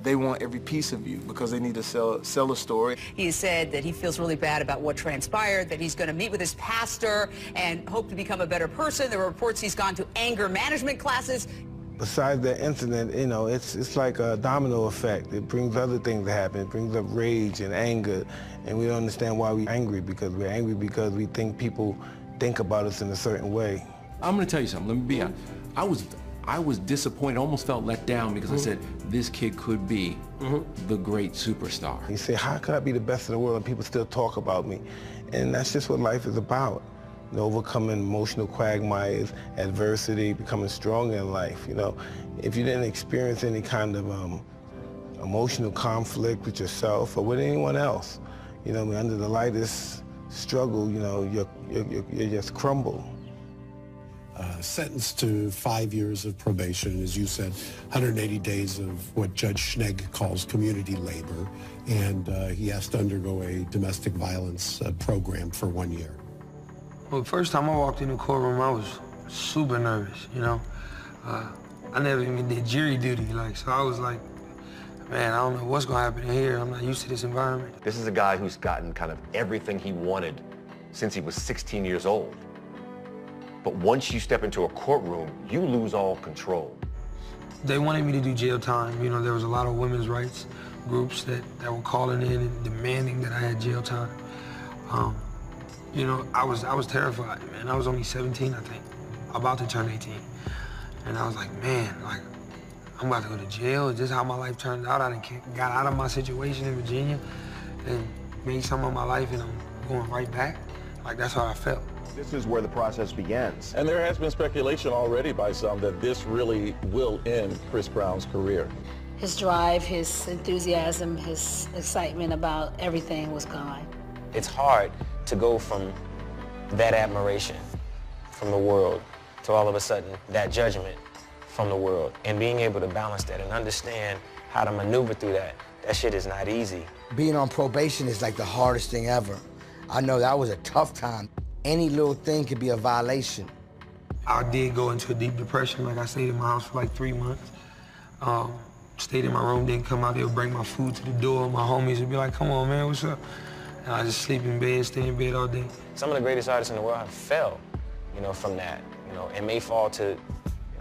they want every piece of you because they need to sell a story. He said that he feels really bad about what transpired, that he's going to meet with his pastor and hope to become a better person. There are reports he's gone to anger management classes. Besides that incident, you know, it's like a domino effect. It brings other things to happen. It brings up rage and anger, and we don't understand why we're angry because we think people think about us in a certain way. I'm going to tell you something. Let me be honest. I was disappointed, almost felt let down because I said, this kid could be the great superstar. You say, how could I be the best in the world and people still talk about me? And that's just what life is about. You know, overcoming emotional quagmires, adversity, becoming stronger in life. You know, if you didn't experience any kind of emotional conflict with yourself or with anyone else, you know, under the lightest struggle, you know, you just crumble. Sentenced to 5 years of probation, as you said, 180 days of what Judge Schnegg calls community labor, and he has to undergo a domestic violence program for 1 year. Well, the first time I walked in the courtroom, I was super nervous, you know. I never even did jury duty, so I was like, man, I don't know what's gonna happen in here. I'm not used to this environment. This is a guy who's gotten kind of everything he wanted since he was 16 years old. But once you step into a courtroom, you lose all control. They wanted me to do jail time. You know, there was a lot of women's rights groups that were calling in and demanding that I had jail time. You know, I was terrified, man. I was only 17, I think, about to turn 18. And I was like, man, I'm about to go to jail. Is this how my life turned out? I got out of my situation in Virginia and made some of my life, and I'm going right back. That's how I felt. This is where the process begins. And there has been speculation already by some that this really will end Chris Brown's career. His drive, his enthusiasm, his excitement about everything was gone. It's hard to go from that admiration from the world to all of a sudden that judgment from the world, and being able to balance that and understand how to maneuver through that shit is not easy. Being on probation is like the hardest thing ever. I know that was a tough time. Any little thing could be a violation. I did go into a deep depression. I stayed in my house for 3 months. Stayed in my room, didn't come out. They would bring my food to the door. My homies would be like, come on, man, what's up? And I just sleep in bed, stay in bed all day. Some of the greatest artists in the world have fell, from that, and may fall to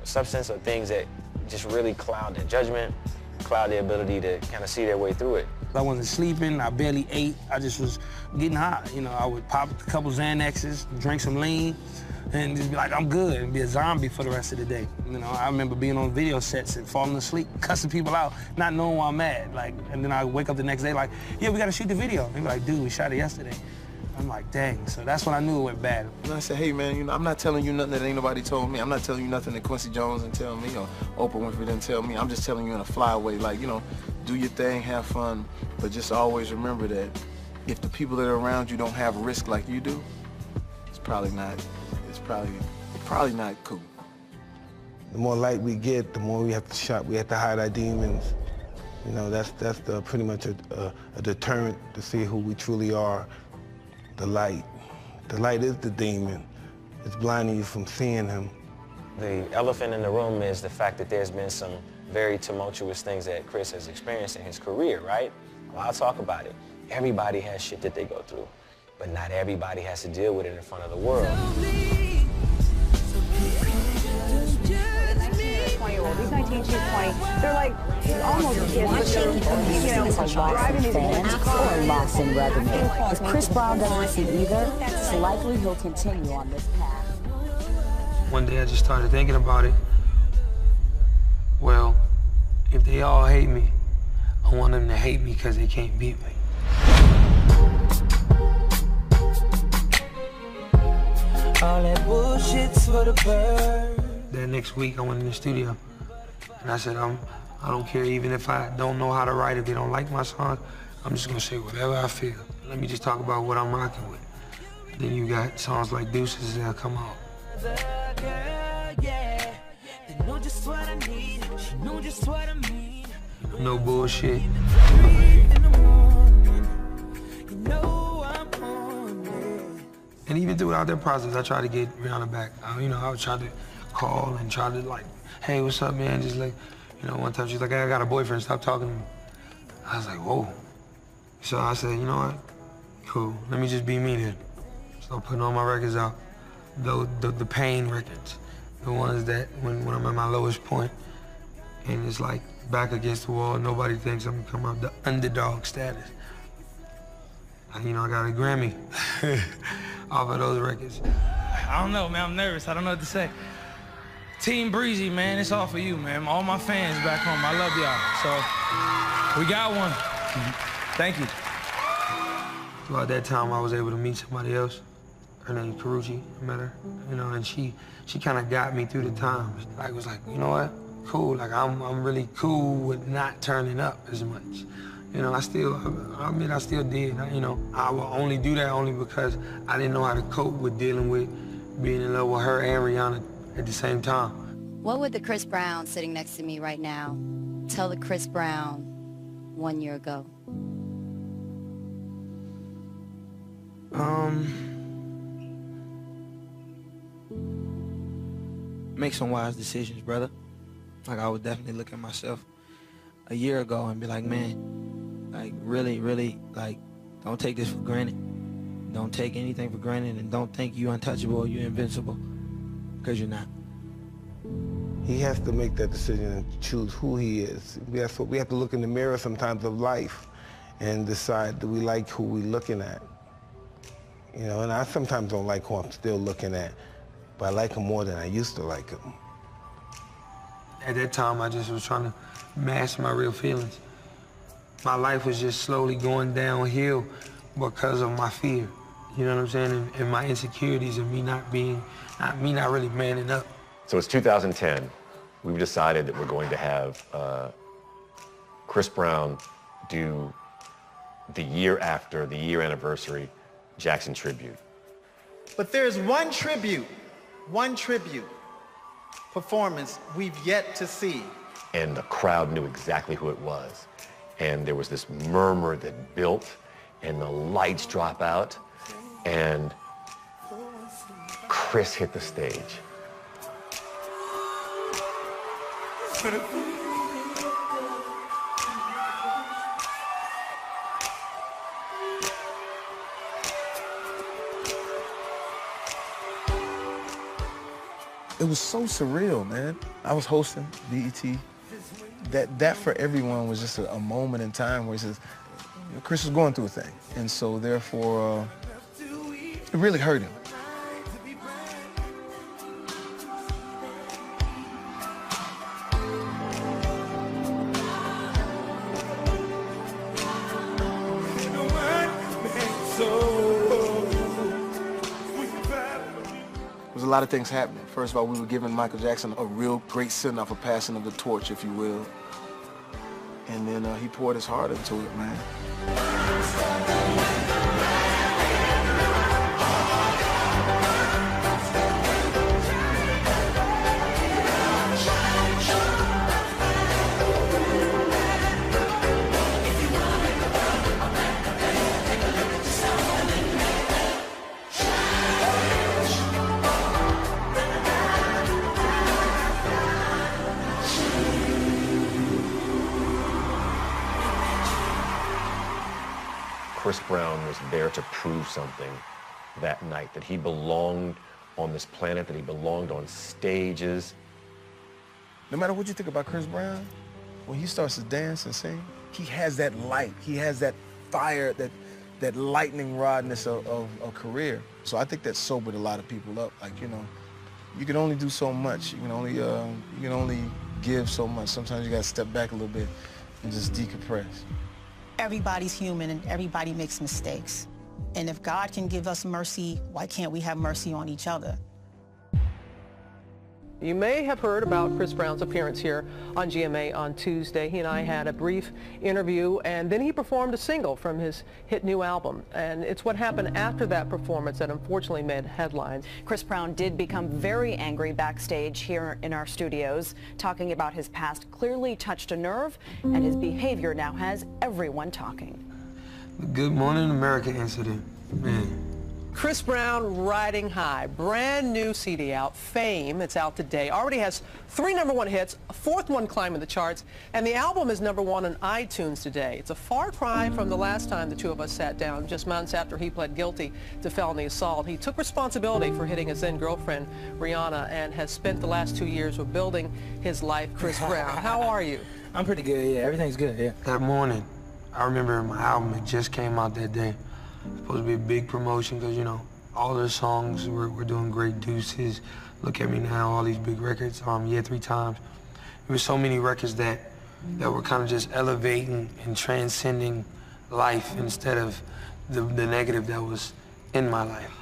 substance or things that just really cloud their judgment, cloud their ability to kind of see their way through it. I wasn't sleeping, I barely ate, I just was getting high. I would pop a couple Xanaxes, drink some lean, and just be like, I'm good, and be a zombie for the rest of the day. I remember being on video sets and falling asleep, cussing people out, not knowing why I'm mad. And then I wake up the next day yeah, we gotta shoot the video. They be like, dude, we shot it yesterday. I'm like, dang, so that's when I knew it went bad. And I said, hey man, I'm not telling you nothing that ain't nobody told me. I'm not telling you nothing that Quincy Jones didn't tell me or Oprah Winfrey didn't tell me. I'm just telling you in a flyaway, do your thing, have fun, but just always remember that if the people that are around you don't have risk like you do, it's probably not cool. The more light we get, the more we have to hide our demons. That's pretty much a deterrent to see who we truly are. The light. The light is the demon. It's blinding you from seeing him. The elephant in the room is the fact that there's been some very tumultuous things that Chris has experienced in his career, right? Well, I'll talk about it. Everybody has shit that they go through, but not everybody has to deal with it in front of the world. The 20-year-old, these 19 19, she's 20. They're like almost kids, but driving these fans or a loss in revenue. If Chris Brown doesn't see either, it's likely he'll continue on this path. One day I just started thinking about it. Well, if they all hate me, I want them to hate me because they can't beat me. All that bullshit's for the bird. That next week I went in the studio and I said, I don't care even if I don't know how to write, if they don't like my songs, I'm just gonna say whatever I feel. Let me just talk about what I'm rocking with. Then you got songs like Deuces that'll come out. No bullshit. And even throughout that process, I tried to get Rihanna back. I would try to call and try to like, hey, what's up, man? Just like, one time she's like, hey, I got a boyfriend, stop talking to me. I was like, whoa. So I said, you know what? Cool, let me just be me then. Start putting all my records out. The pain records, the ones that when I'm at my lowest point, and it's like back against the wall, nobody thinks I'm gonna come up the underdog status. And, I got a Grammy off of those records. I don't know, man. I'm nervous. I don't know what to say. Team Breezy, man, it's all for you, man. All my fans back home, I love y'all. So, we got one. Thank you. Throughout that time, I was able to meet somebody else. Her name's Karrueche. I met her, and she kind of got me through the times. I was like, you know what? Cool. Like, I'm really cool with not turning up as much. I admit I still did. I will only do that only because I didn't know how to cope with dealing with being in love with her and Rihanna at the same time. What would the Chris Brown sitting next to me right now tell the Chris Brown 1 year ago? Make some wise decisions, brother. Like, I would definitely look at myself a year ago and be like, man, like, really, like, don't take this for granted. Don't take anything for granted, and don't think you're untouchable or you're invincible, because you're not. He has to make that decision and choose who he is. We have to look in the mirror sometimes of life and decide, do we like who we're looking at? And I sometimes don't like who I'm still looking at, but I like him more than I used to like him. At that time, I just was trying to mask my real feelings. My life was just slowly going downhill because of my fear. You know what I'm saying? And my insecurities and me not really manning up. So it's 2010. We've decided that we're going to have Chris Brown do the year after, the year anniversary Jackson tribute. But there's one tribute performance we've yet to see. And the crowd knew exactly who it was. And there was this murmur that built, and the lights drop out, and Chris hit the stage. It was so surreal, man. I was hosting BET. That for everyone was just a moment in time where it says, Chris was going through a thing. And so therefore, it really hurt him. There was a lot of things happening. First of all, we were giving Michael Jackson a real great send-off, a passing of the torch, if you will. And then he poured his heart into it, man. Chris Brown was there to prove something that night, that he belonged on this planet, that he belonged on stages. no matter what you think about Chris Brown, when he starts to dance and sing, he has that light. He has that fire, that lightning rodness of a career. So I think that sobered a lot of people up. Like, you know, you can only do so much. You can only give so much. Sometimes you gotta step back a little bit and just decompress. Everybody's human and everybody makes mistakes. And if God can give us mercy, why can't we have mercy on each other? You may have heard about Chris Brown's appearance here on GMA on Tuesday. He and I had a brief interview, and then he performed a single from his hit new album. And it's what happened after that performance that unfortunately made headlines. Chris Brown did become very angry backstage here in our studios. Talking about his past clearly touched a nerve, and his behavior now has everyone talking. The Good Morning America incident, man. Chris Brown riding high, brand new CD out, Fame. It's out today. Already has 3 #1 hits, a 4th one climbing the charts, and the album is #1 on iTunes today. It's a far cry from the last time the two of us sat down, just months after he pled guilty to felony assault. He took responsibility for hitting his then girlfriend, Rihanna, and has spent the last 2 years rebuilding his life. Chris Brown, how are you? I'm pretty good, yeah. Everything's good, yeah. That morning, I remember my album, it just came out that day. Supposed to be a big promotion because, you know, all the songs were doing great. Deuces, Look at Me Now, all these big records, Yeah 3 Times. There were so many records that were kind of just elevating and transcending life instead of the negative that was in my life.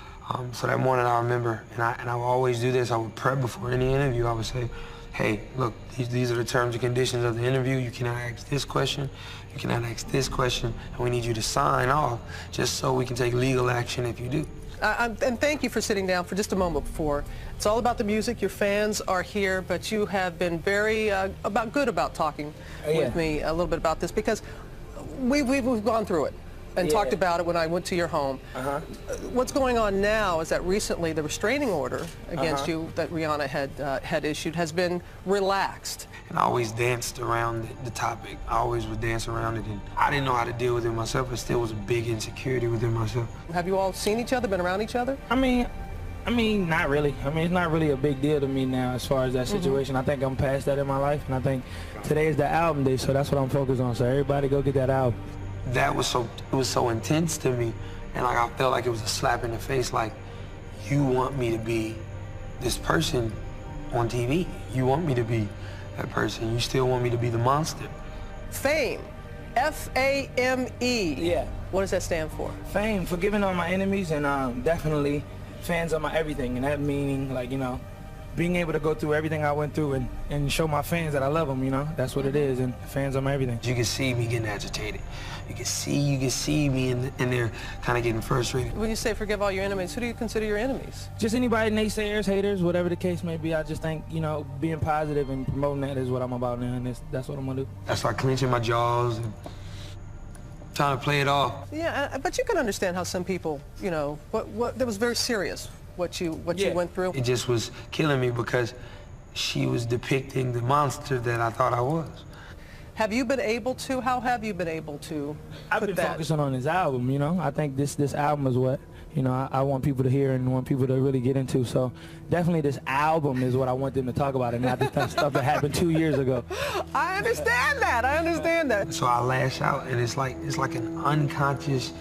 So that morning I remember, and I would always do this, I would prep before any interview. I would say, hey, look, these are the terms and conditions of the interview. You cannot ask this question, you cannot ask this question, and we need you to sign off just so we can take legal action if you do. And thank you for sitting down for just a moment before. It's all about the music. Your fans are here, but you have been very good about talking with me a little bit about this because we've gone through it and talked about it when I went to your home. What's going on now is that recently the restraining order against you that Rihanna had issued has been relaxed. And I always danced around the topic. I always would dance around it, and I didn't know how to deal with it myself. It still was a big insecurity within myself. Have you all seen each other, been around each other? I mean, not really. I mean, it's not really a big deal to me now as far as that situation. I think I'm past that in my life, and I think today is the album day, so that's what I'm focused on. So everybody go get that album. That was so intense to me, and like I felt like it was a slap in the face. Like, you want me to be this person on TV. You want me to be that person. You still want me to be the monster. Fame, F-A-M-E. Yeah. What does that stand for? Fame, forgiving all my enemies, and definitely fans are my everything. And that meaning, like, you know, being able to go through everything I went through and show my fans that I love them, you know? That's what it is, and fans are my everything. You can see me getting agitated. You can see me in there kind of getting frustrated. When you say forgive all your enemies, who do you consider your enemies? Just anybody, naysayers, haters, whatever the case may be. I just think, you know, being positive and promoting that is what I'm about now, and that's what I'm gonna do. I start clenching my jaws and trying to play it off. Yeah, but you can understand how some people, you know, that was very serious, what you went through. It just was killing me because she was depicting the monster that I thought I was. Have you been able to, how have you been able to I've been focusing on this album, you know? I think this album is what, you know, I want people to hear and want people to really get into. So definitely this album is what I want them to talk about and not the stuff that happened 2 years ago. I understand that, I understand that. So I lash out, and it's like an unconscious,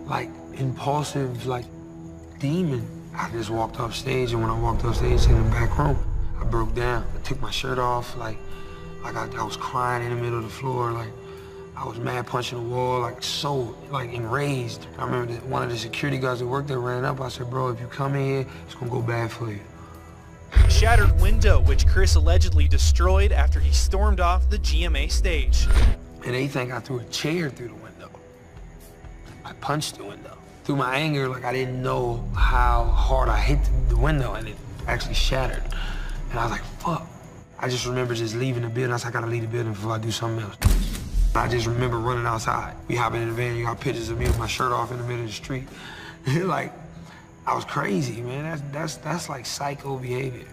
like, impulsive, like, demon. I just walked off stage, and when I walked off stage in the back room, I broke down. I took my shirt off, like I was crying in the middle of the floor, like I was mad punching the wall, like so, like enraged. I remember that one of the security guards that worked there ran up. I said, bro, if you come in here, it's gonna go bad for you. Shattered window, which Chris allegedly destroyed after he stormed off the GMA stage. And they think I threw a chair through the window. I punched the window. Through my anger, like I didn't know how hard I hit the window, and it actually shattered. And I was like, fuck. I just remember just leaving the building. I said, I gotta leave the building before I do something else. I just remember running outside. We hopping in the van, you got pictures of me with my shirt off in the middle of the street. Like, I was crazy, man. That's like psycho behavior.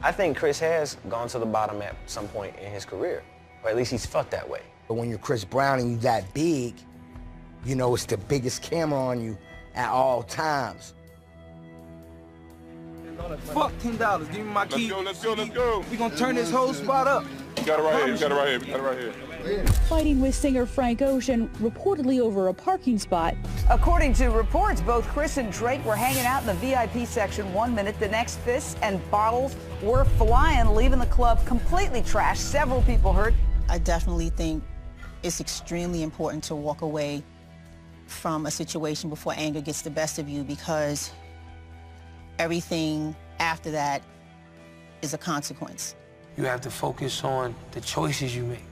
I think Chris has gone to the bottom at some point in his career, or at least he's felt that way. But when you're Chris Brown and you that big, you know it's the biggest camera on you at all times. Fuck $10. Give me my key. Let's go. We gonna turn this whole spot up. You got it right here. You got it right here. Fighting with singer Frank Ocean reportedly over a parking spot. According to reports, both Chris and Drake were hanging out in the VIP section 1 minute. The next, fists and bottles were flying, leaving the club completely trashed. Several people hurt. I definitely think it's extremely important to walk away from a situation before anger gets the best of you, because everything after that is a consequence. You have to focus on the choices you make.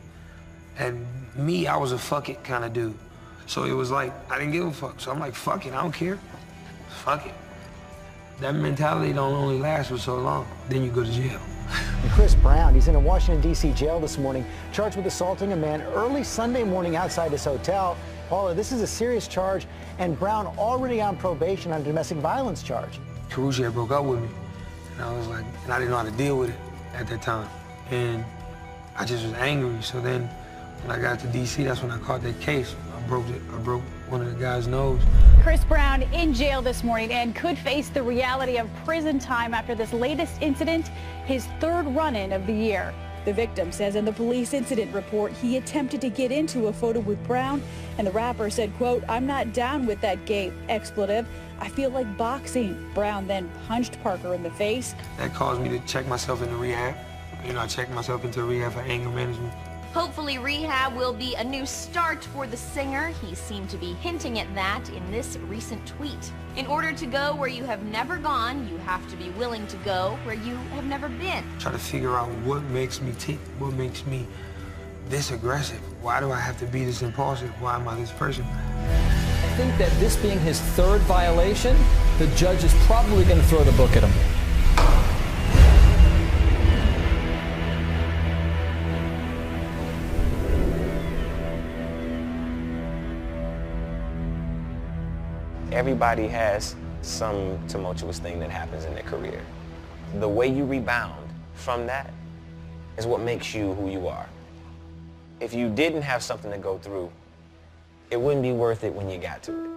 And me, I was a fuck it kind of dude. So it was like, I didn't give a fuck. So I'm like, fuck it, I don't care. Fuck it. That mentality don't only last for so long. Then you go to jail. And Chris Brown, he's in a Washington, D.C. jail this morning, charged with assaulting a man early Sunday morning outside his hotel. Paula, this is a serious charge, and Brown already on probation on a domestic violence charge. Karrueche had broke up with me, and I was like, and I didn't know how to deal with it at that time. And I just was angry. So then when I got to D.C., that's when I caught that case. I broke one of the guy's nose. Chris Brown in jail this morning and could face the reality of prison time after this latest incident, his third run-in of the year. The victim says in the police incident report he attempted to get into a photo with Brown, and the rapper said, quote, "I'm not down with that gay expletive. I feel like boxing." Brown then punched Parker in the face. That caused me to check myself into rehab. You know, I checked myself into rehab for anger management. Hopefully rehab will be a new start for the singer. He seemed to be hinting at that in this recent tweet. In order to go where you have never gone, you have to be willing to go where you have never been. Try to figure out what makes me tick, what makes me this aggressive. Why do I have to be this impulsive? Why am I this person? I think that this being his third violation, the judge is probably going to throw the book at him. Everybody has some tumultuous thing that happens in their career. The way you rebound from that is what makes you who you are. If you didn't have something to go through, it wouldn't be worth it when you got to it.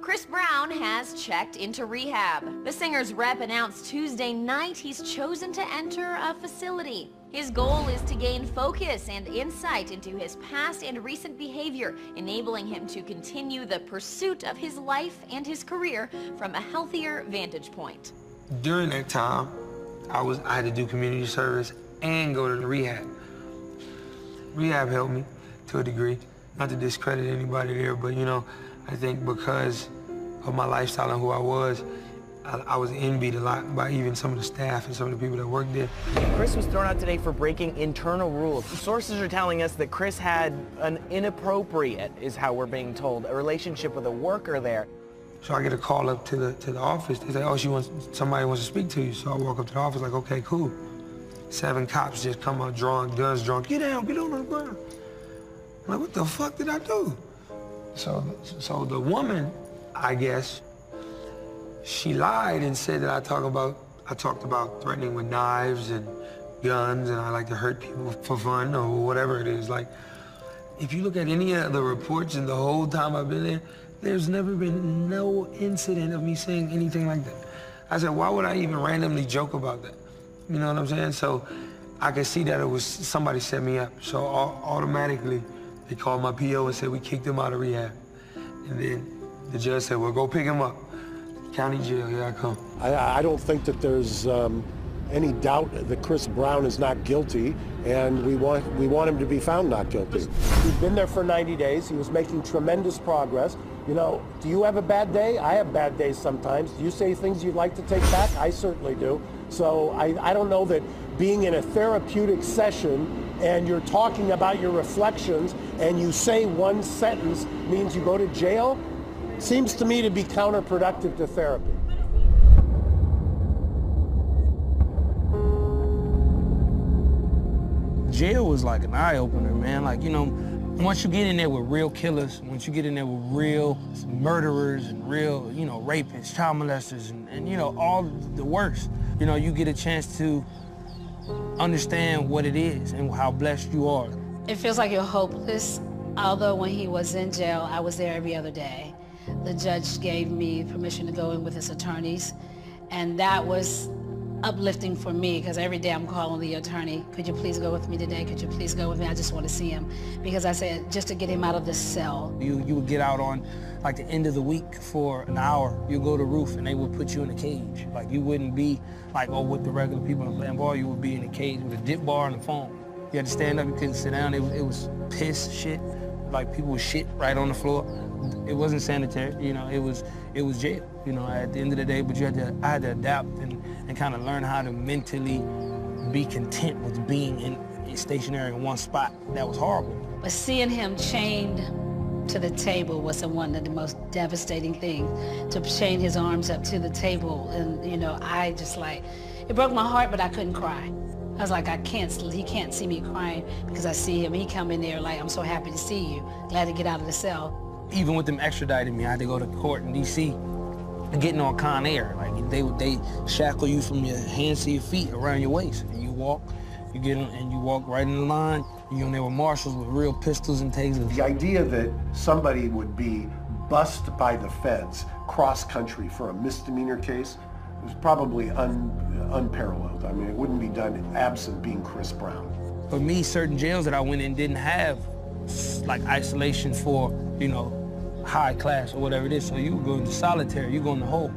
Chris Brown has checked into rehab. The singer's rep announced Tuesday night he's chosen to enter a facility. His goal is to gain focus and insight into his past and recent behavior, enabling him to continue the pursuit of his life and his career from a healthier vantage point. During that time, I had to do community service and go to the rehab. Rehab helped me to a degree. Not to discredit anybody there, but you know, I think because of my lifestyle and who I was envied a lot by even some of the staff and some of the people that worked there. Chris was thrown out today for breaking internal rules. Sources are telling us that Chris had an inappropriate, is how we're being told, a relationship with a worker there. So I get a call up to the office. They say, oh, somebody wants to speak to you. So I walk up to the office like, okay, cool. 7 cops just come out drawn, guns drawn. Get down, get on the ground. I'm like, what the fuck did I do? So the woman, I guess, she lied and said that I talked about threatening with knives and guns, and I like to hurt people for fun or whatever it is. Like, if you look at any of the reports in the whole time I've been there, there's never been no incident of me saying anything like that. I said, why would I even randomly joke about that? You know what I'm saying? So I could see that it was somebody set me up. So automatically, they called my PO and said we kicked him out of rehab. And then the judge said, well, go pick him up. County jail, here I come. I don't think that there's any doubt that Chris Brown is not guilty, and we want him to be found not guilty. He's been there for 90 days. He was making tremendous progress. You know, do you have a bad day? I have bad days sometimes. Do you say things you'd like to take back? I certainly do. So I don't know that being in a therapeutic session and you're talking about your reflections and you say one sentence means you go to jail, seems to me to be counterproductive to therapy. Jail was like an eye-opener, man. Like, you know, once you get in there with real killers, once you get in there with real murderers and real, you know, rapists, child molesters, and you know, all the worst, you know, you get a chance to understand what it is and how blessed you are. It feels like you're hopeless, although when he was in jail, I was there every other day. The judge gave me permission to go in with his attorneys, And that was uplifting for me, because every day I'm calling the attorney, could you please go with me today? Could you please go with me? I just want to see him. Because I said, just to get him out of this cell. You would get out on like the end of the week for an hour. You go to the roof and they would put you in a cage. Like you wouldn't be like, oh, with the regular people playing ball, you would be in a cage with a dip bar and a phone. You had to stand up, you couldn't sit down. It was piss shit. Like people would shit right on the floor. It wasn't sanitary, you know, it was jail, you know, at the end of the day, but I had to adapt and kind of learn how to mentally be content with being stationary in one spot. That was horrible. But seeing him chained to the table was one of the most devastating things, to chain his arms up to the table. And, you know, I just like, it broke my heart, but I couldn't cry. I was like, he can't see me crying because I see him. He come in there like, I'm so happy to see you. Glad to get out of the cell. Even with them extraditing me, I had to go to court in D.C. getting on Con Air. Like they shackle you from your hands to your feet around your waist. And you walk, you get in, and you walk right in the line. You're in there with marshals with real pistols and tasers. The idea that somebody would be bussed by the feds cross-country for a misdemeanor case was probably unparalleled. I mean, it wouldn't be done absent being Chris Brown. For me, certain jails that I went in didn't have like isolation for, you know, high class or whatever it is. So you would go into solitary, you go in the hole.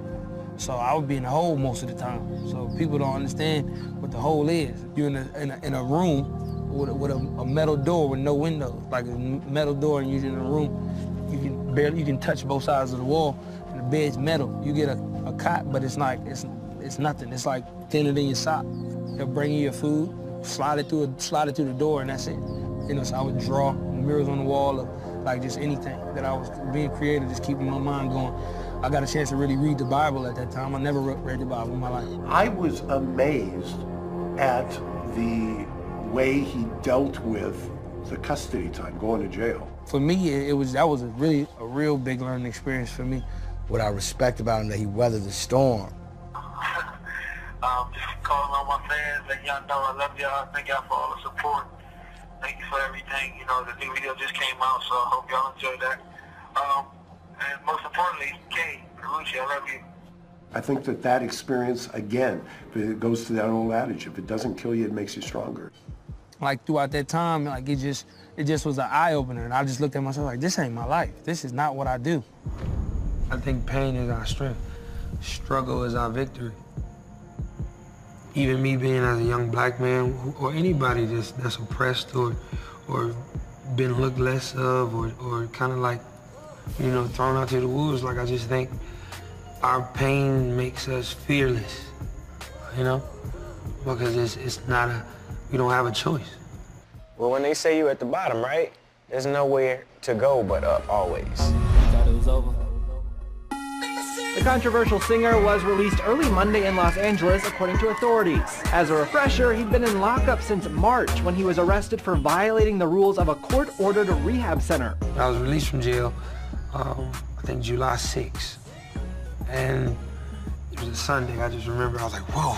So I would be in the hole most of the time. So people don't understand what the hole is. You're in a room with a metal door with no windows, like a metal door, and you're in a room. You can touch both sides of the wall, and the bed's metal. You get a cot, but it's like it's nothing. It's like thinner than your sock. They'll bring you your food, slide it through the door, and that's it. You know, so I would draw mirrors on the wall of like just anything that I was being creative, just keeping my mind going. I got a chance to really read the Bible at that time. I never read the Bible in my life. I was amazed at the way he dealt with the custody time, going to jail. For me, that was a real big learning experience for me. What I respect about him, that he weathered the storm. Just calling on my fans, letting y'all know I love y'all. Thank y'all for all the support. Thank you for everything. You know, the new video just came out, so I hope y'all enjoy that. And most importantly, Kay, Karrueche, I love you. I think that experience, again, it goes to that old adage, if it doesn't kill you, it makes you stronger. Like throughout that time, like it just was an eye-opener, and I just looked at myself like, this ain't my life. This is not what I do. I think pain is our strength. Struggle is our victory. Even me being as a young black man, or anybody that's oppressed or been looked less of, or kind of like, you know, thrown out to the wolves, like I just think our pain makes us fearless, you know? Because it's not we don't have a choice. Well, when they say you at the bottom, right? There's nowhere to go but up, always. Thought it was over. The controversial singer was released early Monday in Los Angeles, according to authorities. As a refresher, he'd been in lockup since March when he was arrested for violating the rules of a court-ordered rehab center. I was released from jail, I think July 6th. And it was a Sunday. I just remember I was like, whoa,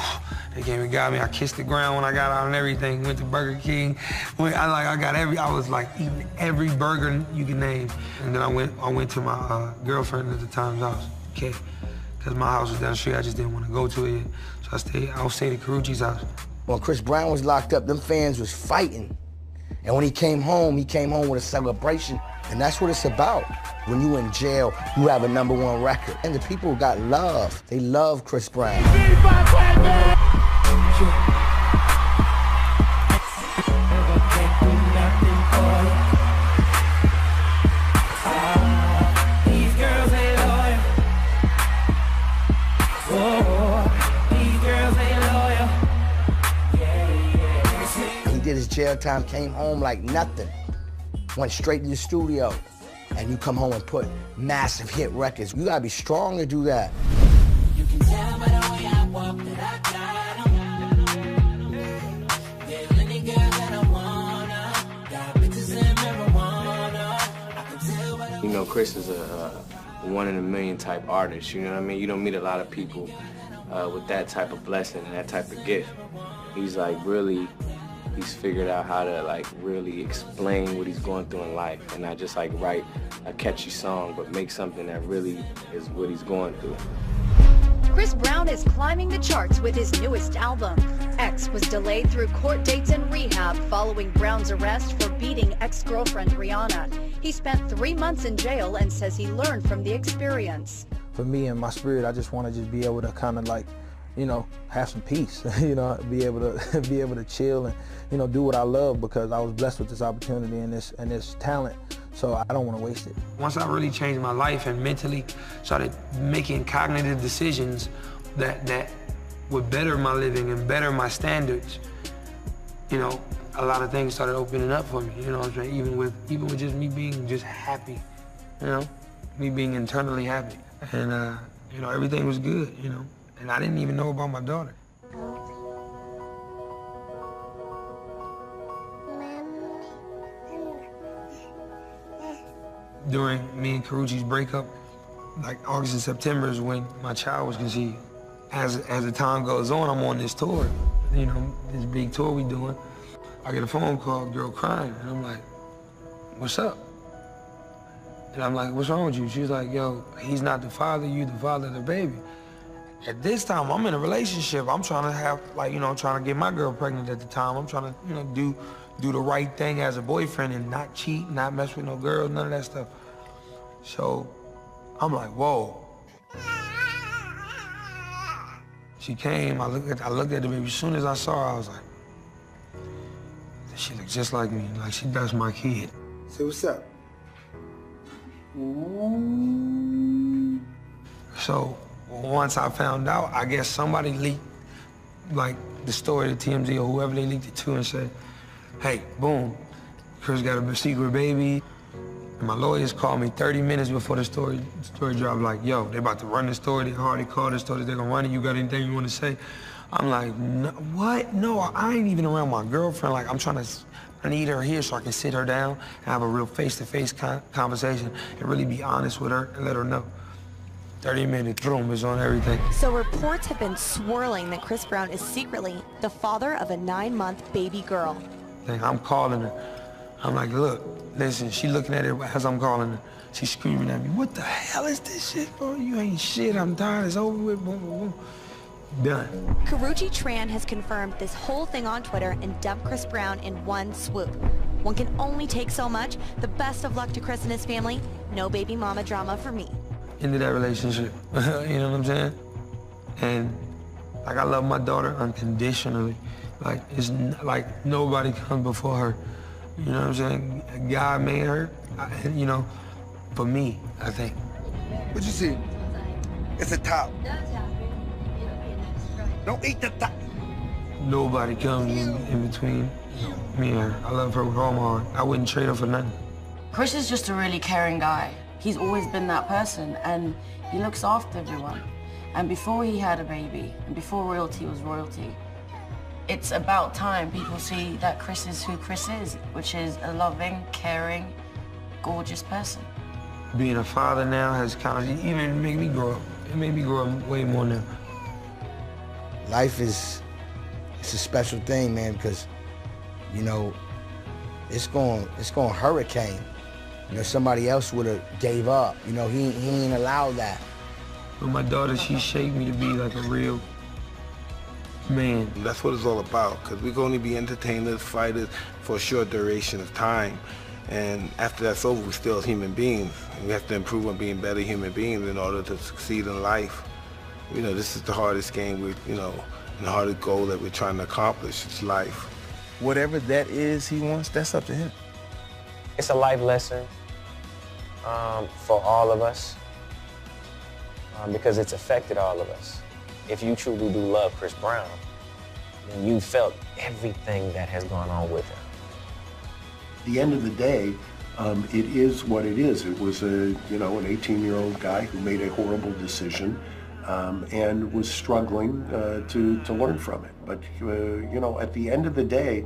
they came and got me. I kissed the ground when I got out and everything. Went to Burger King. I was like eating every burger you can name. And then I went to my girlfriend at the time's house, okay? Because my house was down the street. I just didn't want to go to it. So I stayed at Karrueche's house. When Chris Brown was locked up, them fans was fighting. And when he came home with a celebration. And that's what it's about. When you in jail, you have a #1 record. And the people got love. They love Chris Brown. He did his jail time, came home like nothing. Went straight to the studio, and you come home and put massive hit records. You gotta be strong to do that. You can tell by the way I walk that I got 'em. Yeah, any girl that I wanna, got bitches and marijuana. I can tell by the You know, Chris is a one-in-a-million type artist, you know what I mean? You don't meet a lot of people with that type of blessing and that type of gift. He's like he's figured out how to like really explain what he's going through in life and not just like write a catchy song, but make something that really is what he's going through. Chris Brown is climbing the charts with his newest album. X was delayed through court dates and rehab following Brown's arrest for beating ex-girlfriend Rihanna. He spent 3 months in jail and says he learned from the experience. For me and my spirit, I just want to just be able to kind of like, you know, have some peace, you know, be able to chill and, do what I love, because I was blessed with this opportunity and this talent. So I don't want to waste it. Once I really changed my life and mentally started making cognitive decisions that would better my living and better my standards, a lot of things started opening up for me, you know what I'm saying? Even with just me being just happy, me being internally happy. And, everything was good, and I didn't even know about my daughter. During me and Karrueche's breakup, like August and September is when my child was conceived. As the time goes on, I'm on this tour, this big tour we doing. I get a phone call, girl crying, and I'm like, what's up? And I'm like, what's wrong with you? She's like, yo, he's not the father, you the father of the baby. At this time, I'm in a relationship. I'm trying to have, trying to get my girl pregnant at the time. I'm trying to, do the right thing as a boyfriend and not cheat, not mess with no girls, none of that stuff. So I'm like, whoa. She came, I looked at the baby. As soon as I saw her, I was like, she looked just like me, like that's my kid. Say what's up. So once I found out, I guess somebody leaked like the story to TMZ or whoever they leaked it to and said, hey, boom, Chris got a secret baby. And my lawyers called me 30 minutes before the story dropped, like, yo, they about to run the story. They already called the story. They're gonna run it. You got anything you want to say? I'm like, no, what? No, I ain't even around my girlfriend. Like, I need her here so I can sit her down and have a real face-to-face conversation and really be honest with her and let her know. 30 minutes, boom, is on everything. So reports have been swirling that Chris Brown is secretly the father of a 9-month baby girl. I'm calling her. I'm like, look, listen, she looking at it as I'm calling her. She's screaming at me, what the hell is this shit, bro? You ain't shit, I'm tired, it's over with, boom, boom, boom. Done. Karrueche Tran has confirmed this whole thing on Twitter and dumped Chris Brown in one swoop. One can only take so much. The best of luck to Chris and his family. No baby mama drama for me. Into that relationship, you know what I'm saying? And like, I love my daughter unconditionally. Like, it's like nobody comes before her. You know what I'm saying? God made her, for me, I think. What you see? It's a top. Don't eat the top. Nobody comes in between me and her. I love her with all my heart. I wouldn't trade her for nothing. Chris is just a really caring guy. He's always been that person, and he looks after everyone. And before he had a baby, and before royalty was royalty, it's about time people see that Chris is who Chris is, which is a loving, caring, gorgeous person. Being a father now has kind of even made me grow up. It made me grow up way more now. Life it's a special thing, man, because, it's going hurricane. Somebody else would have gave up. He ain't allowed that. But my daughter, she shaped me to be like a real man. That's what it's all about, because we can only be entertainers, fighters for a short duration of time. And after that's over, we're still human beings. We have to improve on being better human beings in order to succeed in life. This is the hardest game, and the hardest goal that we're trying to accomplish. It's life. Whatever that is he wants, that's up to him. It's a life lesson for all of us because it's affected all of us. If you truly do love Chris Brown, then you felt everything that has gone on with him. At the end of the day, it is what it is. It was an 18-year-old guy who made a horrible decision and was struggling to learn from it. But at the end of the day,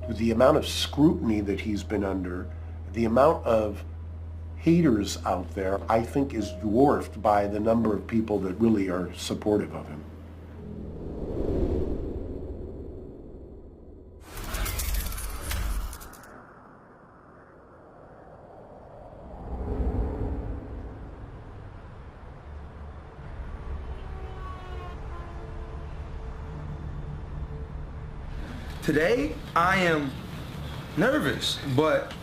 the amount of scrutiny that he's been under, the amount of haters out there, I think is dwarfed by the number of people that really are supportive of him. Today, I am nervous, but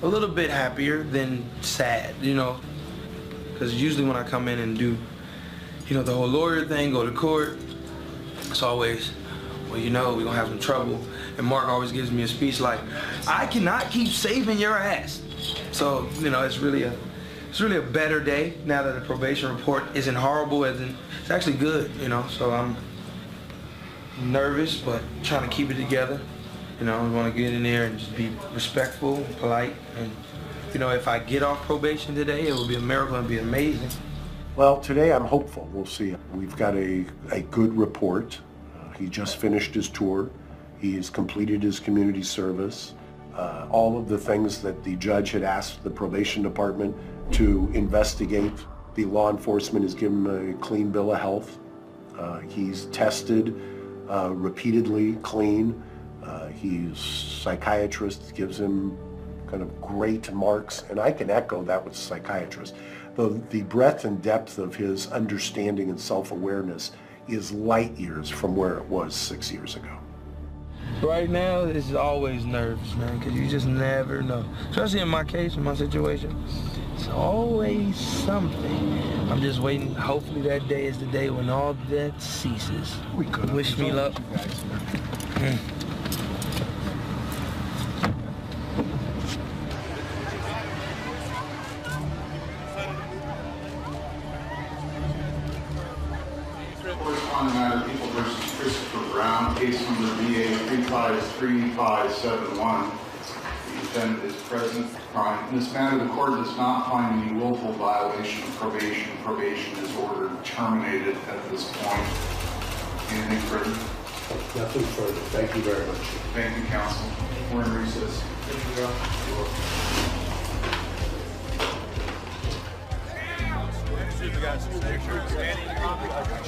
a little bit happier than sad, you know? Because usually when I come in and do, you know, the whole lawyer thing, go to court, it's always, well, you know, we're gonna have some trouble. And Mark always gives me a speech like, I cannot keep saving your ass. So, you know, it's really a better day now that the probation report isn't horrible, it's actually good, you know? So I'm nervous, but trying to keep it together. You know, I want to get in there and just be respectful, polite, and, you know, if I get off probation today, it will be a miracle and be amazing. Well, today I'm hopeful. We'll see. We've got a good report. He just finished his tour. He has completed his community service. All of the things that the judge had asked the probation department to investigate, the law enforcement has given him a clean bill of health. He's tested repeatedly, clean. His psychiatrist gives him kind of great marks, and I can echo that with the psychiatrist. The breadth and depth of his understanding and self-awareness is light years from where it was 6 years ago. Right now, it's always nerves, man, because you just never know. Especially in my case, in my situation, it's always something. I'm just waiting. Hopefully that day is the day when all that ceases. Wish me luck. Corresponding matter, People versus Christopher Brown, case number VA 353-3571. The defendant is present. In this matter, the court does not find any willful violation of probation. Probation is ordered terminated at this point. Anything further? Nothing further. Thank you very much. Thank you, counsel. We're in recess. Thank you,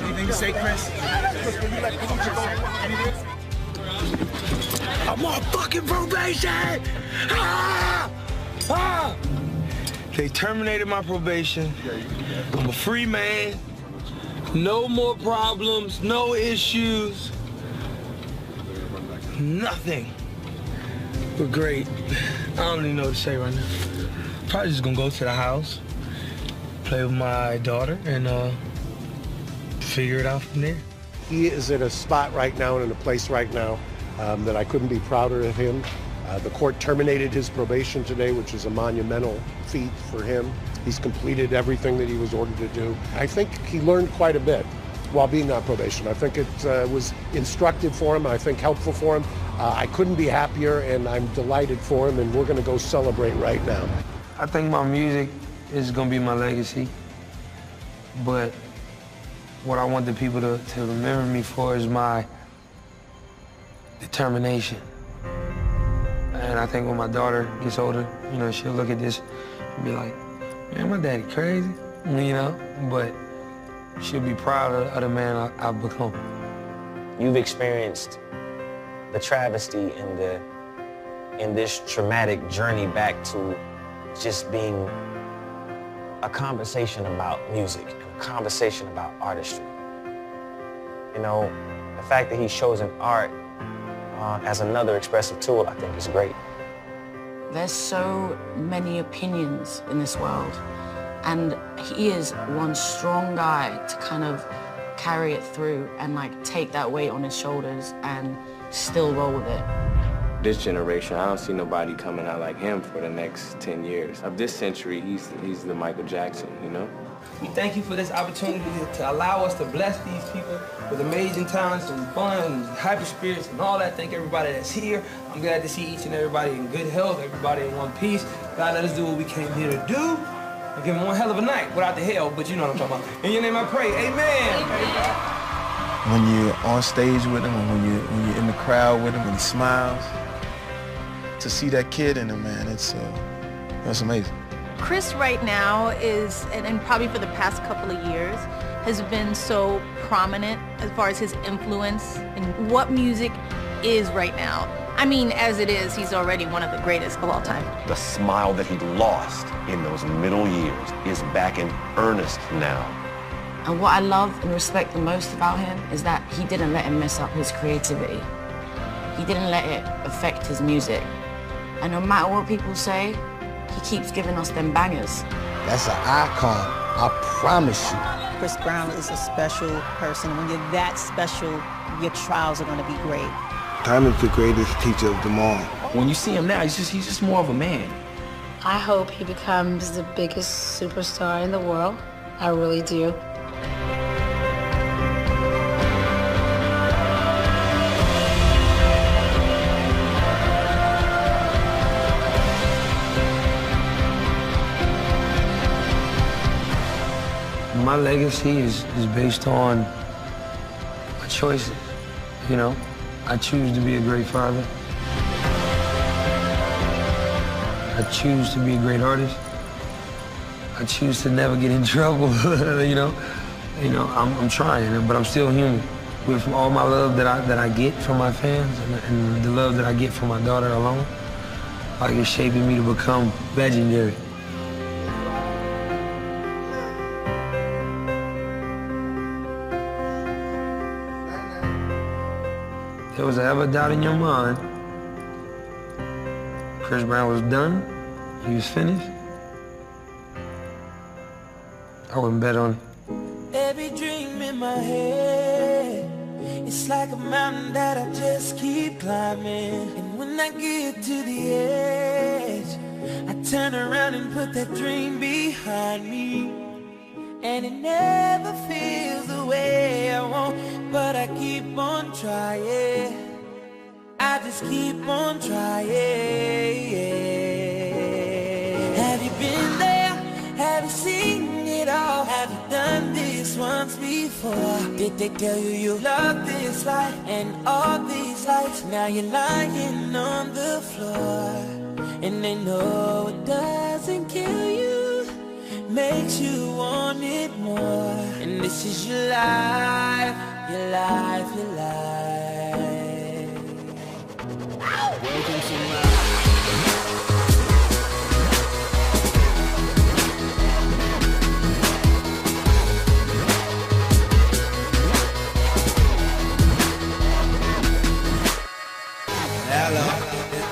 Anything to say, Chris? I'm on fucking probation! Ah! Ah! They terminated my probation. I'm a free man. No more problems, no issues. Nothing. We're great. I don't even know what to say right now. Probably just gonna go to the house, play with my daughter, and figure it out from there. He is at a spot right now and in a place right now that I couldn't be prouder of him. The court terminated his probation today, which is a monumental feat for him. He's completed everything that he was ordered to do. I think he learned quite a bit while being on probation. I think it was instructive for him, I think helpful for him. I couldn't be happier, and I'm delighted for him, and we're going to go celebrate right now. I think my music is going to be my legacy, but what I want the people to remember me for is my determination. And I think when my daughter gets older, you know, she'll look at this and be like, man, my daddy crazy, you know? But she'll be proud of the man I've become. You've experienced the travesty in this traumatic journey back to just being a conversation about music and a conversation about artistry. You know, the fact that he's chosen art as another expressive tool, I think is great. There's so many opinions in this world, and he is one strong guy to kind of carry it through and like take that weight on his shoulders and still roll with it. This generation, I don't see nobody coming out like him for the next 10 years. Of this century, he's the Michael Jackson, you know? We thank you for this opportunity to allow us to bless these people with amazing talents and fun and hyper spirits and all that. Thank everybody that's here. I'm glad to see each and everybody in good health, everybody in one piece. God, let us do what we came here to do and give him one hell of a night without the hell, but you know what I'm talking about. In your name I pray, amen. When you're on stage with him and when you're in the crowd with him and he smiles, to see that kid in him, man, it's amazing. Chris right now is, and probably for the past couple of years, has been so prominent as far as his influence and what music is right now. I mean, as it is, he's already one of the greatest of all time. The smile that he lost in those middle years is back in earnest now. And what I love and respect the most about him is that he didn't let him mess up his creativity. he didn't let it affect his music. And no matter what people say, he keeps giving us them bangers. That's an icon, I promise you. Chris Brown is a special person. When you're that special, your trials are going to be great. Time is the greatest teacher of them all. When you see him now, he's just more of a man. I hope he becomes the biggest superstar in the world. I really do. My legacy is based on my choices, you know? I choose to be a great father. I choose to be a great artist. I choose to never get in trouble, you know? I'm trying, but I'm still human. With all my love that I get from my fans and the love that I get from my daughter alone, like it's shaping me to become legendary. If there was ever a doubt in your mind, Chris Brown was done, he was finished, I wouldn't bet on it. Every dream in my head, it's like a mountain that I just keep climbing. And when I get to the edge, I turn around and put that dream behind me. And it never feels the way I want, but I keep on trying. I just keep on trying. Have you been there? Have you seen it all? Have you done this once before? Did they tell you you love this life and all these lights? Now you're lying on the floor, and they know it doesn't kill you, makes you want it more. And this is your life, your life, your life. Welcome to my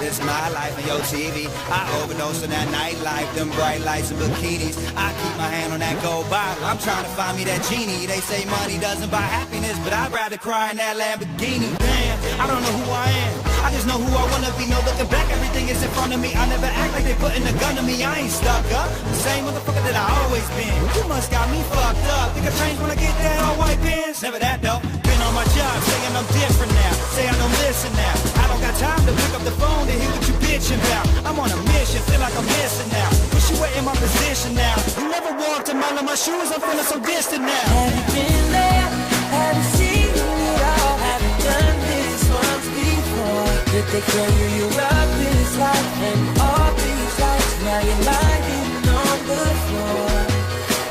This my life on your TV. I overdose on that nightlife, them bright lights and bikinis. I keep my hand on that gold bottle. I'm trying to find me that genie. They say money doesn't buy happiness, but I'd rather cry in that Lamborghini. Damn, I don't know who I am. I just know who I wanna be. No looking back, everything is in front of me. I never act like they putting a gun to me. I ain't stuck up. The same motherfucker that I always been. You must got me fucked up. Think I changed when I get that all white pants? Never that though. Been on my job, saying I'm different now. Say I don't listen now. I don't got time to pick up the phone to hear what you bitching about. I'm on a mission, feel like I'm missing now. Wish you were in my position now. You never walked a mile in my shoes, I'm feeling so distant now. Have you been there? Have you seen it all? Have you done this once before? Did they tell you you love this life and all these lights? Now you're lying on the floor,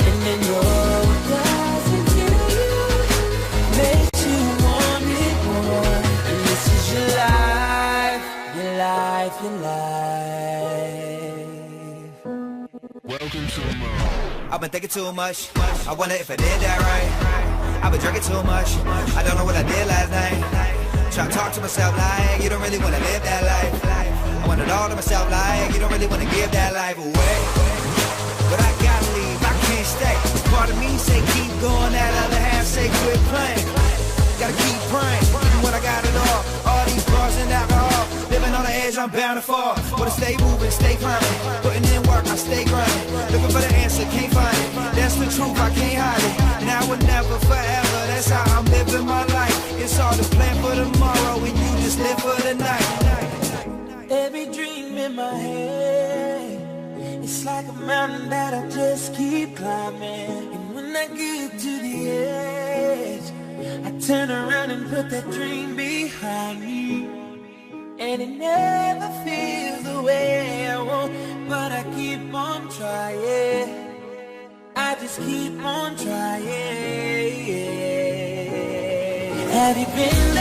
and they know it doesn't kill you, makes you want it more. And this is your life, your life, your life. Welcome to I've been thinking too much. I wonder if I did that right. I've been drinking too much. I don't know what I did last night. Try to talk to myself like you don't really want to live that life. I want it all to myself like you don't really want to give that life away. But I gotta leave, I can't stay. Part of me say keep going, that other half say quit playing. Gotta keep praying, even when I got it all these bars and alcohol. Living on the edge, I'm bound to fall. But I stay moving, stay climbing. Putting in work, I stay grinding. Looking for the answer, can't find it. That's the truth, I can't hide it. Now or never, forever, that's how I'm living my life. It's all the plan for tomorrow, and you just live for the night. Every dream in my head, it's like a mountain that I just keep climbing. And when I get to the edge, I turn around and put that dream behind me. And it never feels the way I want, but I keep on trying. I just keep on trying. Have you been